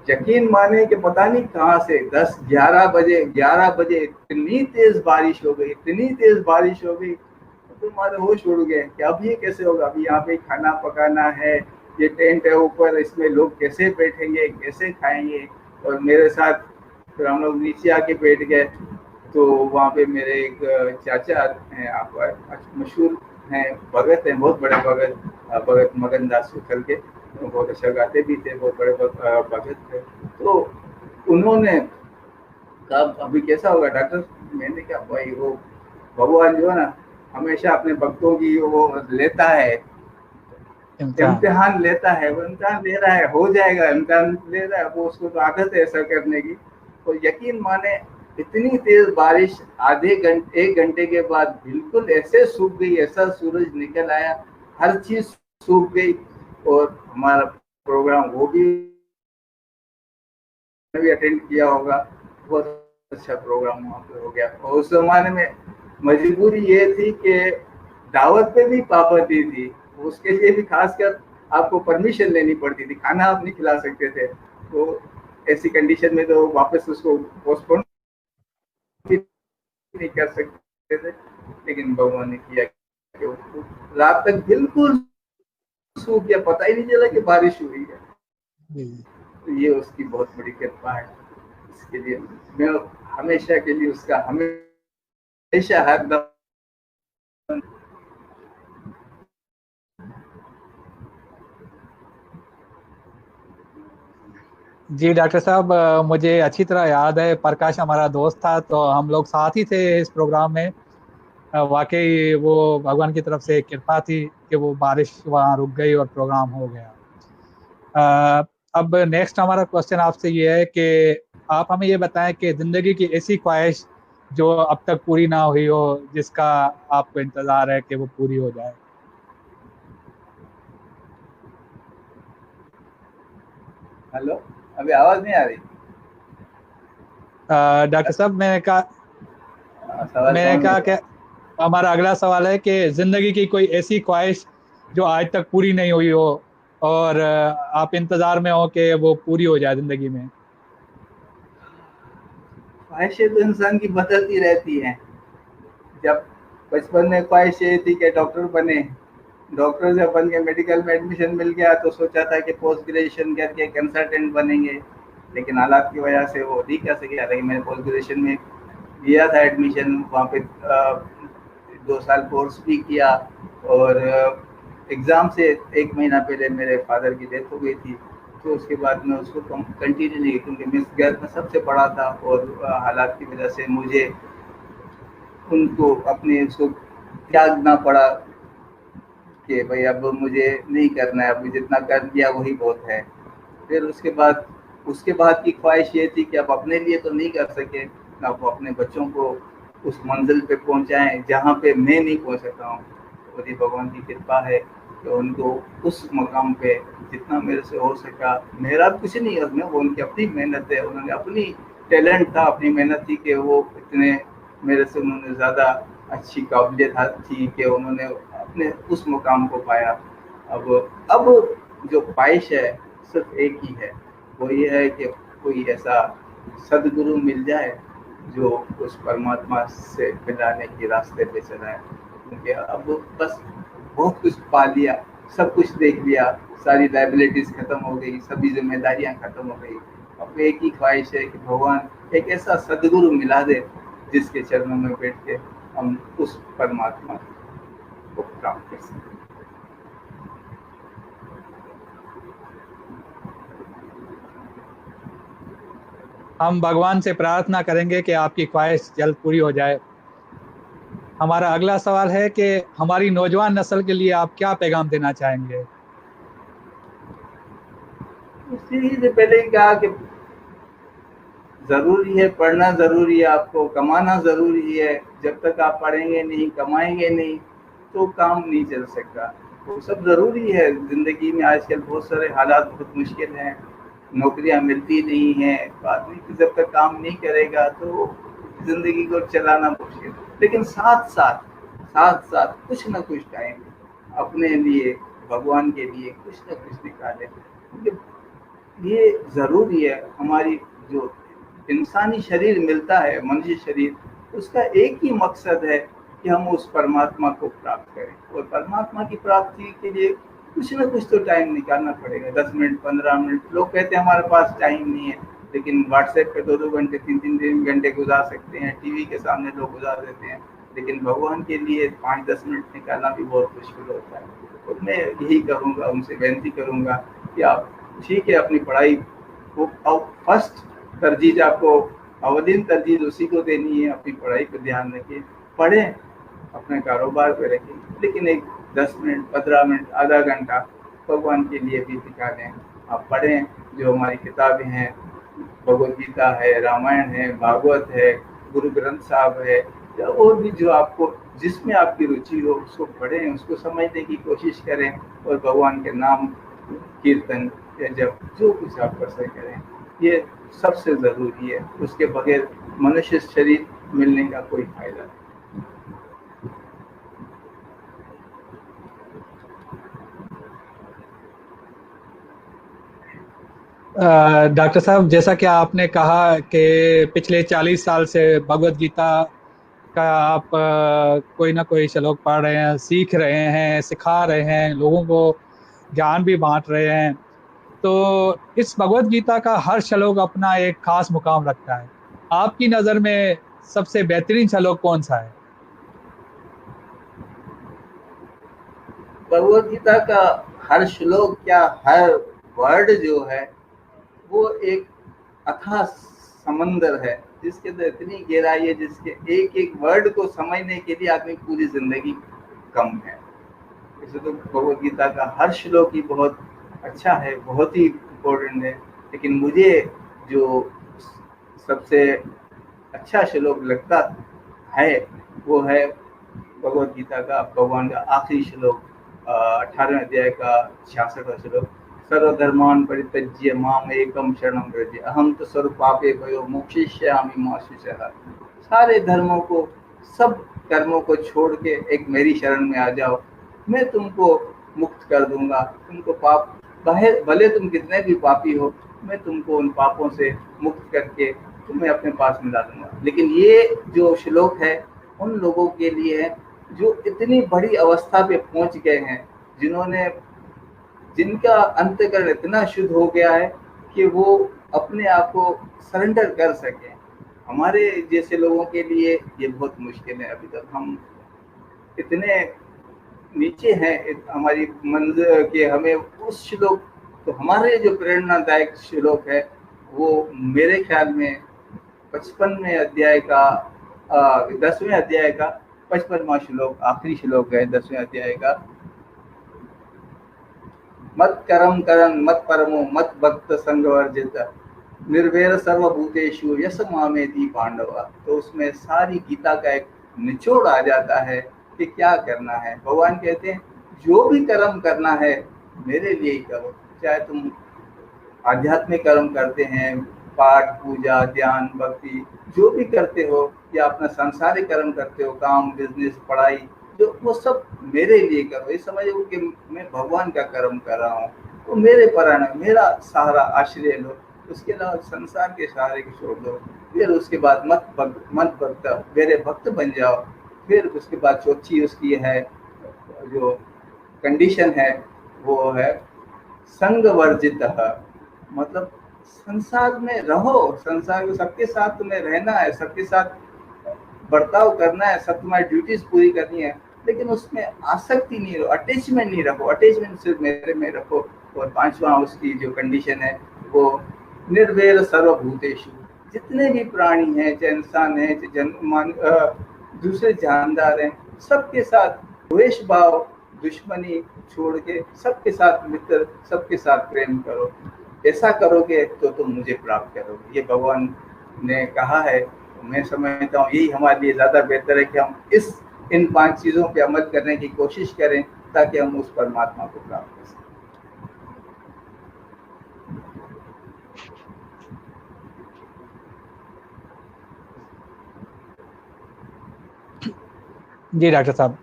यकीन माने कि पता नहीं कहाँ से 11 बजे इतनी तेज बारिश हो गई, इतनी तेज बारिश हो गई, तो हमारे होश उड़ गए कि अब ये कैसे होगा। अभी यहाँ पे खाना पकाना है, ये टेंट है ऊपर, इसमें लोग कैसे बैठेंगे, कैसे खाएंगे। और मेरे साथ फिर हम लोग नीचे आके बैठ गए, तो वहाँ पे मेरे एक चाचा हैं, आप मशहूर हैं, भगत हैं, बहुत बड़े भगत मगन दास उछल के, तो बहुत अच्छा गाते भी थे, बहुत बड़े भगत थे। तो उन्होंने कहा अभी कैसा होगा डॉक्टर। मैंने कहा भाई वो भगवान जो है ना हमेशा अपने भक्तों की वो लेता है, इम्तिहान लेता है, वो इम्तिहान ले रहा है, हो जाएगा, इम्तिहान ले रहा है वो, उसको तो आदत है ऐसा करने की। तो यकीन माने इतनी तेज बारिश एक घंटे के बाद बिल्कुल ऐसे सूख गई, ऐसा सूरज निकल आया, हर चीज सूख गई। और हमारा प्रोग्राम वो भी अटेंड किया होगा, बहुत अच्छा प्रोग्राम वहाँ पे हो गया। और उस जमाने में मजबूरी ये थी कि दावत पे भी पाबंदी थी, उसके लिए भी खासकर आपको परमिशन लेनी पड़ती थी, खाना आप नहीं खिला सकते थे। तो ऐसी कंडीशन में तो वापस उसको पोस्टपोन नहीं कर सकते थे। लेकिन भगवान ने किया कि रात तक बिल्कुल सूख गया, पता ही नहीं चला कि बारिश हुई है। तो ये उसकी बहुत बड़ी कृपा है। इसके लिए मैं हमेशा के लिए उसका हमेशा हर दम। जी डॉक्टर साहब, मुझे अच्छी तरह याद है, प्रकाश हमारा दोस्त था, तो हम लोग साथ ही थे इस प्रोग्राम में। वाकई वो भगवान की तरफ से कृपा थी कि वो बारिश वहाँ रुक गई और प्रोग्राम हो गया। अब नेक्स्ट हमारा क्वेश्चन आपसे ये है कि आप हमें ये बताएं कि ज़िंदगी की ऐसी ख्वाहिश जो अब तक पूरी ना हुई हो, जिसका आपको इंतज़ार है कि वो पूरी हो जाए। हेलो, अभी आवाज नहीं आ रही डॉक्टर साहब, मैंने कहा कि हमारा अगला सवाल है कि ज़िंदगी की कोई ऐसी ख्वाहिश जो आज तक पूरी नहीं हुई हो और आप इंतजार में हो कि वो पूरी हो जाए जिंदगी में? ख्वाहिशें तो इंसान की बदलती रहती हैं। जब बचपन में ख्वाहिश ये थी कि डॉक्टर बने, डॉक्टर जब बन के मेडिकल में एडमिशन मिल गया तो सोचा था कि पोस्ट ग्रेजुएशन करके कंसल्टेंट बनेंगे, लेकिन हालात की वजह से वो नहीं कर सके। हालांकि मैंने पोस्ट ग्रेजुएशन में लिया था एडमिशन, वहाँ पे 2 साल कोर्स भी किया, और एग्ज़ाम से 1 महीना पहले मेरे फादर की डेथ हो गई थी। तो उसके बाद मैं उसको कंटिन्यू नहीं, क्योंकि मैं इस घर में सबसे बड़ा था और हालात की वजह से मुझे उनको अपने उसको त्यागना पड़ा कि भाई अब मुझे नहीं करना है, अब जितना कर दिया वही बहुत है। फिर उसके बाद की ख्वाहिश ये थी कि अब अपने लिए तो नहीं कर सके, अब अपने बच्चों को उस मंजिल पे पहुंचाएं जहाँ पे मैं नहीं पहुंच सका हूँ। और ये भगवान की कृपा है कि उनको उस मकाम पे जितना मेरे से हो सका, मेरा कुछ नहीं है उसमें, वो उनकी अपनी मेहनत है, उन्होंने अपनी टैलेंट था, अपनी मेहनत थी कि वो इतने मेरे से उन्होंने ज़्यादा अच्छी काबिलियत थी कि उन्होंने अपने उस मुकाम को पाया। अब जो ख्वाहिश है सिर्फ एक ही है, वो ये है कि कोई ऐसा सदगुरु मिल जाए जो उस परमात्मा से मिलाने के रास्ते पे चलाए। क्योंकि अब बस बहुत कुछ पा लिया, सब कुछ देख लिया, सारी लाइबिलिटीज खत्म हो गई, सभी जिम्मेदारियां खत्म हो गई। अब एक ही ख्वाहिश है कि भगवान एक ऐसा सदगुरु मिला दे जिसके चरणों में बैठ के हम उस परमात्मा को प्राप्त कर सकें। हम भगवान से प्रार्थना करेंगे कि आपकी ख्वाहिश जल्द पूरी हो जाए। हमारा अगला सवाल है कि हमारी नौजवान नस्ल के लिए आप क्या पैगाम देना चाहेंगे? उसी से पहले ही कहा कि जरूरी है पढ़ना, जरूरी है आपको कमाना, जरूरी है। जब तक आप पढ़ेंगे नहीं, कमाएंगे नहीं, तो काम नहीं चल सकता। वो सब जरूरी है जिंदगी में। आजकल बहुत सारे हालात बहुत मुश्किल हैं, नौकरियां मिलती नहीं हैं, आदमी जब तक काम नहीं करेगा तो जिंदगी को चलाना मुश्किल। लेकिन साथ साथ कुछ ना कुछ टाइम अपने लिए, भगवान के लिए कुछ ना कुछ निकाले। ये जरूरी है। हमारी जो इंसानी शरीर मिलता है, मनुष्य शरीर, उसका एक ही मकसद है कि हम उस परमात्मा को प्राप्त करें। और परमात्मा की प्राप्ति के लिए कुछ ना कुछ तो टाइम निकालना पड़ेगा। 10 मिनट, 15 मिनट। लोग कहते हैं हमारे पास टाइम नहीं है, लेकिन व्हाट्सएप पे 2-2 घंटे, 3-3 घंटे गुजार सकते हैं। टीवी के सामने लोग गुजार देते हैं, लेकिन भगवान के लिए 5-10 मिनट निकालना भी बहुत मुश्किल होता है। और मैं यही करूँगा, उनसे विनती करूँगा कि आप ठीक है अपनी पढ़ाई को फर्स्ट तरजीह, आपको अवलीन तरजीह उसी को देनी है। अपनी पढ़ाई पर ध्यान रखिए, पढ़ें, अपने कारोबार पे रखिए, लेकिन एक 10 मिनट, 15 मिनट, आधा घंटा भगवान के लिए भी निकालें। आप पढ़ें, जो हमारी किताबें हैं, भगवद गीता है, रामायण है, भागवत है, गुरु ग्रंथ साहब है, या और भी जो आपको जिसमें आपकी रुचि हो उसको पढ़ें, उसको समझने की कोशिश करें, और भगवान के नाम कीर्तन या जब जो कुछ आप कर सकें करें। ये सबसे ज़रूरी है। उसके बगैर मनुष्य शरीर मिलने का कोई फायदा नहीं। डॉक्टर साहब, जैसा कि आपने कहा कि पिछले 40 साल से भगवद गीता का आप कोई ना कोई श्लोक पढ़ रहे हैं, सीख रहे हैं, सिखा रहे हैं, लोगों को ज्ञान भी बांट रहे हैं, तो इस भगवद गीता का हर श्लोक अपना एक खास मुकाम रखता है। आपकी नज़र में सबसे बेहतरीन श्लोक कौन सा है? भगवद गीता का हर श्लोक, क्या हर वर्ड जो है, वो एक अथाह समंदर है जिसके अंदर इतनी गहराई है, जिसके एक एक वर्ड को समझने के लिए आदमी पूरी जिंदगी कम है। इसे तो भगवद गीता का हर श्लोक ही बहुत अच्छा है, बहुत ही इम्पोर्टेंट है। लेकिन मुझे जो सबसे अच्छा श्लोक लगता है वो है भगवद गीता का भगवान का आखिरी श्लोक, 18वें अध्याय का 66वां श्लोक। सर्वधर्मान् परित्यज्य माम एकम शरणं व्रज अहम तो सर्व पापे भयो मोक्षयिष्यामि मा शुचः। सारे धर्मों को, सब कर्मों को छोड़ के एक मेरी शरण में आ जाओ, मैं तुमको मुक्त कर दूंगा, तुमको पाप भले तुम कितने भी पापी हो, मैं तुमको उन पापों से मुक्त करके तुम्हें अपने पास मिला दूंगा। लेकिन ये जो श्लोक है उन लोगों के लिए है जो इतनी बड़ी अवस्था पे पहुंच गए हैं, जिनका अंतःकरण इतना शुद्ध हो गया है कि वो अपने आप को सरेंडर कर सकें। हमारे जैसे लोगों के लिए ये बहुत मुश्किल है। अभी तक हम इतने नीचे हैं हमारी मंजिल के हमें उस श्लोक, तो हमारे जो प्रेरणादायक श्लोक है वो मेरे ख्याल में 55वें अध्याय का 10वें अध्याय का 55वां श्लोक, आखिरी श्लोक है 10वें अध्याय का। मत करम करन मत परमो मत भक्त संगवर्जित निर्वैर सर्वभूतेषु यस मामेति पांडवा। तो उसमें सारी गीता का एक निचोड़ आ जाता है कि क्या करना है। भगवान कहते हैं जो भी कर्म करना है मेरे लिए ही करो, चाहे तुम आध्यात्मिक कर्म करते हैं, पाठ पूजा ध्यान भक्ति जो भी करते हो, या अपना सांसारिक कर्म करते हो, काम बिजनेस पढ़ाई, जो वो सब मेरे लिए करो। ये समझो कि मैं भगवान का कर्म कर रहा हूँ, तो मेरे परायण मेरा सहारा आश्रय लो, उसके अलावा संसार के सहारे को छोड़ दो। फिर उसके बाद मत भक्त मेरे भक्त बन जाओ। फिर उसके बाद चौथी उसकी है जो कंडीशन है वो है संग वर्जित, मतलब संसार में रहो, संसार को सबके साथ तुम्हें रहना है, सबके साथ बर्ताव करना है, सब तुम्हारी ड्यूटीज पूरी करनी है, लेकिन उसमें आसक्ति नहीं रहो, अटैचमेंट नहीं रखो, अटैचमेंट सिर्फ मेरे में रखो। और 5वां उसकी जो कंडीशन है वो निर्वैर सर्वभूतेषु, जितने भी प्राणी हैं, चाहे इंसान है चाहे दूसरे जानदार हैं, सबके साथ द्वेष भाव दुश्मनी छोड़ के सबके साथ मित्र, सबके साथ प्रेम करो। ऐसा करोगे तो तुम मुझे प्राप्त करोगे। ये भगवान ने कहा है। तो मैं समझता हूँ यही हमारे लिए ज़्यादा बेहतर है कि हम इन 5 चीज़ों पे अमल करने की कोशिश करें ताकि हम उस परमात्मा को प्राप्त कर सकें। जी डॉक्टर साहब,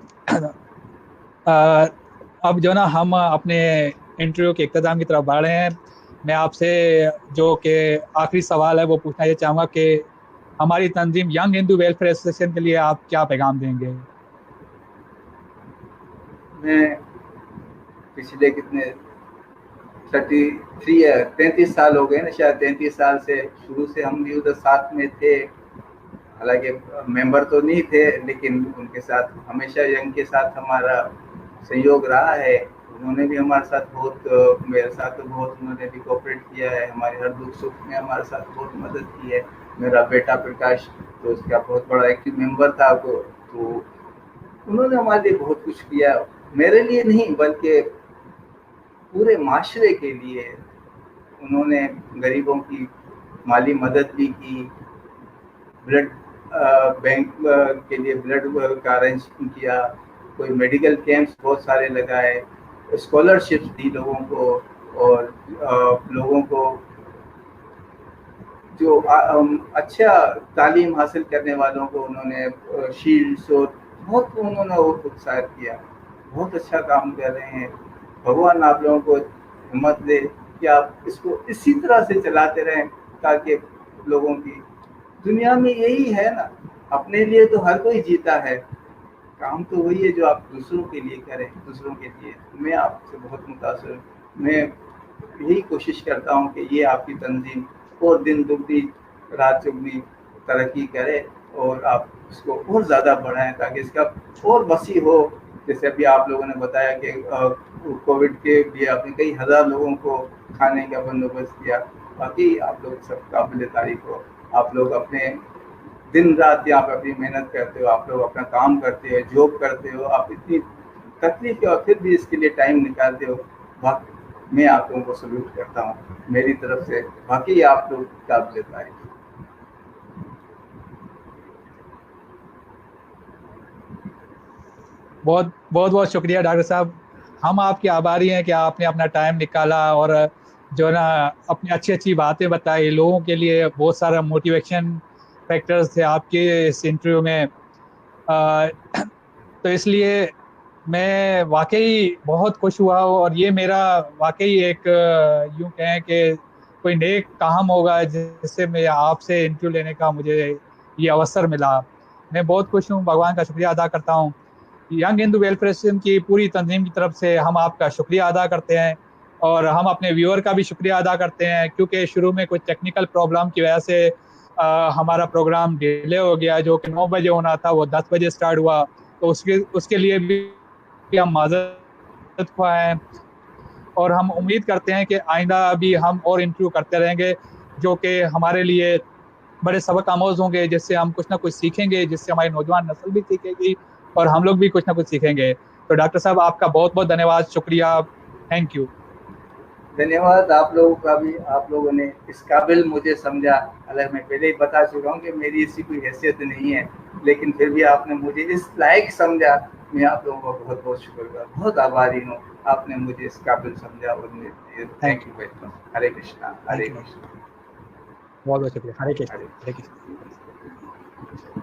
अब जो ना हम अपने इंटरव्यू के इख्तिताम की तरफ बढ़ रहे हैं। मैं आपसे जो कि आखिरी सवाल है वो पूछना ये चाहूँगा कि हमारी तंजीम यंग हिंदू वेलफेयर एसोसिएशन के लिए आप क्या पैगाम देंगे? मैं पिछले कितने 33 साल हो गए ना, शायद 33 साल से शुरू से हम भी उधर साथ में थे। हालांकि मेंबर तो नहीं थे, लेकिन उनके साथ हमेशा यंग के साथ हमारा सहयोग रहा है। उन्होंने भी हमारे साथ बहुत, मेरे साथ तो बहुत उन्होंने भी कोऑपरेट किया है, हमारे हर दुख सुख में हमारे साथ बहुत मदद की है। मेरा बेटा प्रकाश तो उसका बहुत बड़ा एक्टिव मेंबर था, तो उन्होंने हमारे लिए बहुत कुछ किया, मेरे लिए नहीं बल्कि पूरे माशरे के लिए। उन्होंने गरीबों की माली मदद भी की, ब्लड बैंक के लिए ब्लड का अरेंज किया, कोई मेडिकल कैंप्स बहुत सारे लगाए, स्कॉलरशिप्स दी लोगों को, और लोगों को जो अच्छा तालीम हासिल करने वालों को उन्होंने शील्ड्स और बहुत उन्होंने उत्साहित किया। बहुत अच्छा काम कर रहे हैं। भगवान आप लोगों को हिम्मत दे कि आप इसको इसी तरह से चलाते रहें ताकि लोगों की, दुनिया में यही है ना, अपने लिए तो हर कोई जीता है, काम तो वही है जो आप दूसरों के लिए करें, दूसरों के लिए। मैं आपसे बहुत मुतासिर, मैं यही कोशिश करता हूँ कि ये आपकी तंजीम और दिन दुगनी रात चुगनी तरक्की करे और आप इसको और ज़्यादा बढ़ाएं ताकि इसका और वसी हो। जैसे अभी आप लोगों ने बताया कि कोविड के लिए आपने कई हज़ार लोगों को खाने का बंदोबस्त किया, बाकी आप लोग सब काबिल तारीफ हो। आप लोग अपने दिन रात यहाँ पर अपनी मेहनत करते हो, आप लोग अपना काम करते हो, जॉब करते हो, आप इतनी तकलीफ के और फिर भी इसके लिए टाइम निकालते हो। मैं आप लोगों को सल्यूट करता हूँ मेरी तरफ से। बाकी आप लोग काबिल तारीफ। बहुत बहुत शुक्रिया डॉक्टर साहब। हम आपके आभारी हैं कि आपने अपना टाइम निकाला और जो ना अपनी अच्छी बातें बताई। लोगों के लिए बहुत सारा मोटिवेशन फैक्टर्स थे आपके इस इंटरव्यू में। तो इसलिए मैं वाकई बहुत खुश हुआ हूँ, और ये मेरा वाकई एक यूं कहें कि कोई नेक काम होगा जिससे मैं आपसे इंटरव्यू लेने का मुझे ये अवसर मिला। मैं बहुत खुश हूँ, भगवान का शुक्रिया अदा करता हूँ। यंग हिंदू वेलफेयर एसोसिएशन की पूरी तंजीम की तरफ से हम आपका शुक्रिया अदा करते हैं, और हम अपने व्यूअर का भी शुक्रिया अदा करते हैं, क्योंकि शुरू में कुछ टेक्निकल प्रॉब्लम की वजह से हमारा प्रोग्राम डिले हो गया। जो कि 9 बजे होना था वो 10 बजे स्टार्ट हुआ, तो उसके उसके लिए भी हम माजरत ख्वाह हैं। और हम उम्मीद करते हैं कि आइंदा भी हम और इंटरव्यू करते रहेंगे, जो कि हमारे लिए बड़े सबक आमोज होंगे, जिससे हम कुछ ना कुछ सीखेंगे, जिससे हमारी नौजवान नस्ल भी सीखेगी और हम लोग भी कुछ ना कुछ सीखेंगे। तो डॉक्टर साहब, आपका बहुत बहुत धन्यवाद, शुक्रिया, थैंक यू। धन्यवाद आप लोगों का भी, आप लोगों ने इस काबिल मुझे समझा। हालांकि मैं पहले ही बता चुका हूँ कि मेरी ऐसी कोई हैसियत नहीं है, लेकिन फिर भी आपने मुझे इस लायक समझा। मैं आप लोगों का बहुत बहुत शुक्रिया, बहुत आभारी हूँ। आपने मुझे इस काबिल समझा, और thank you very much. Hare Krishna, हरे कृष्णा। बहुत बहुत शुक्रिया। हरे कृष्ण, हरे हरे कृष्ण।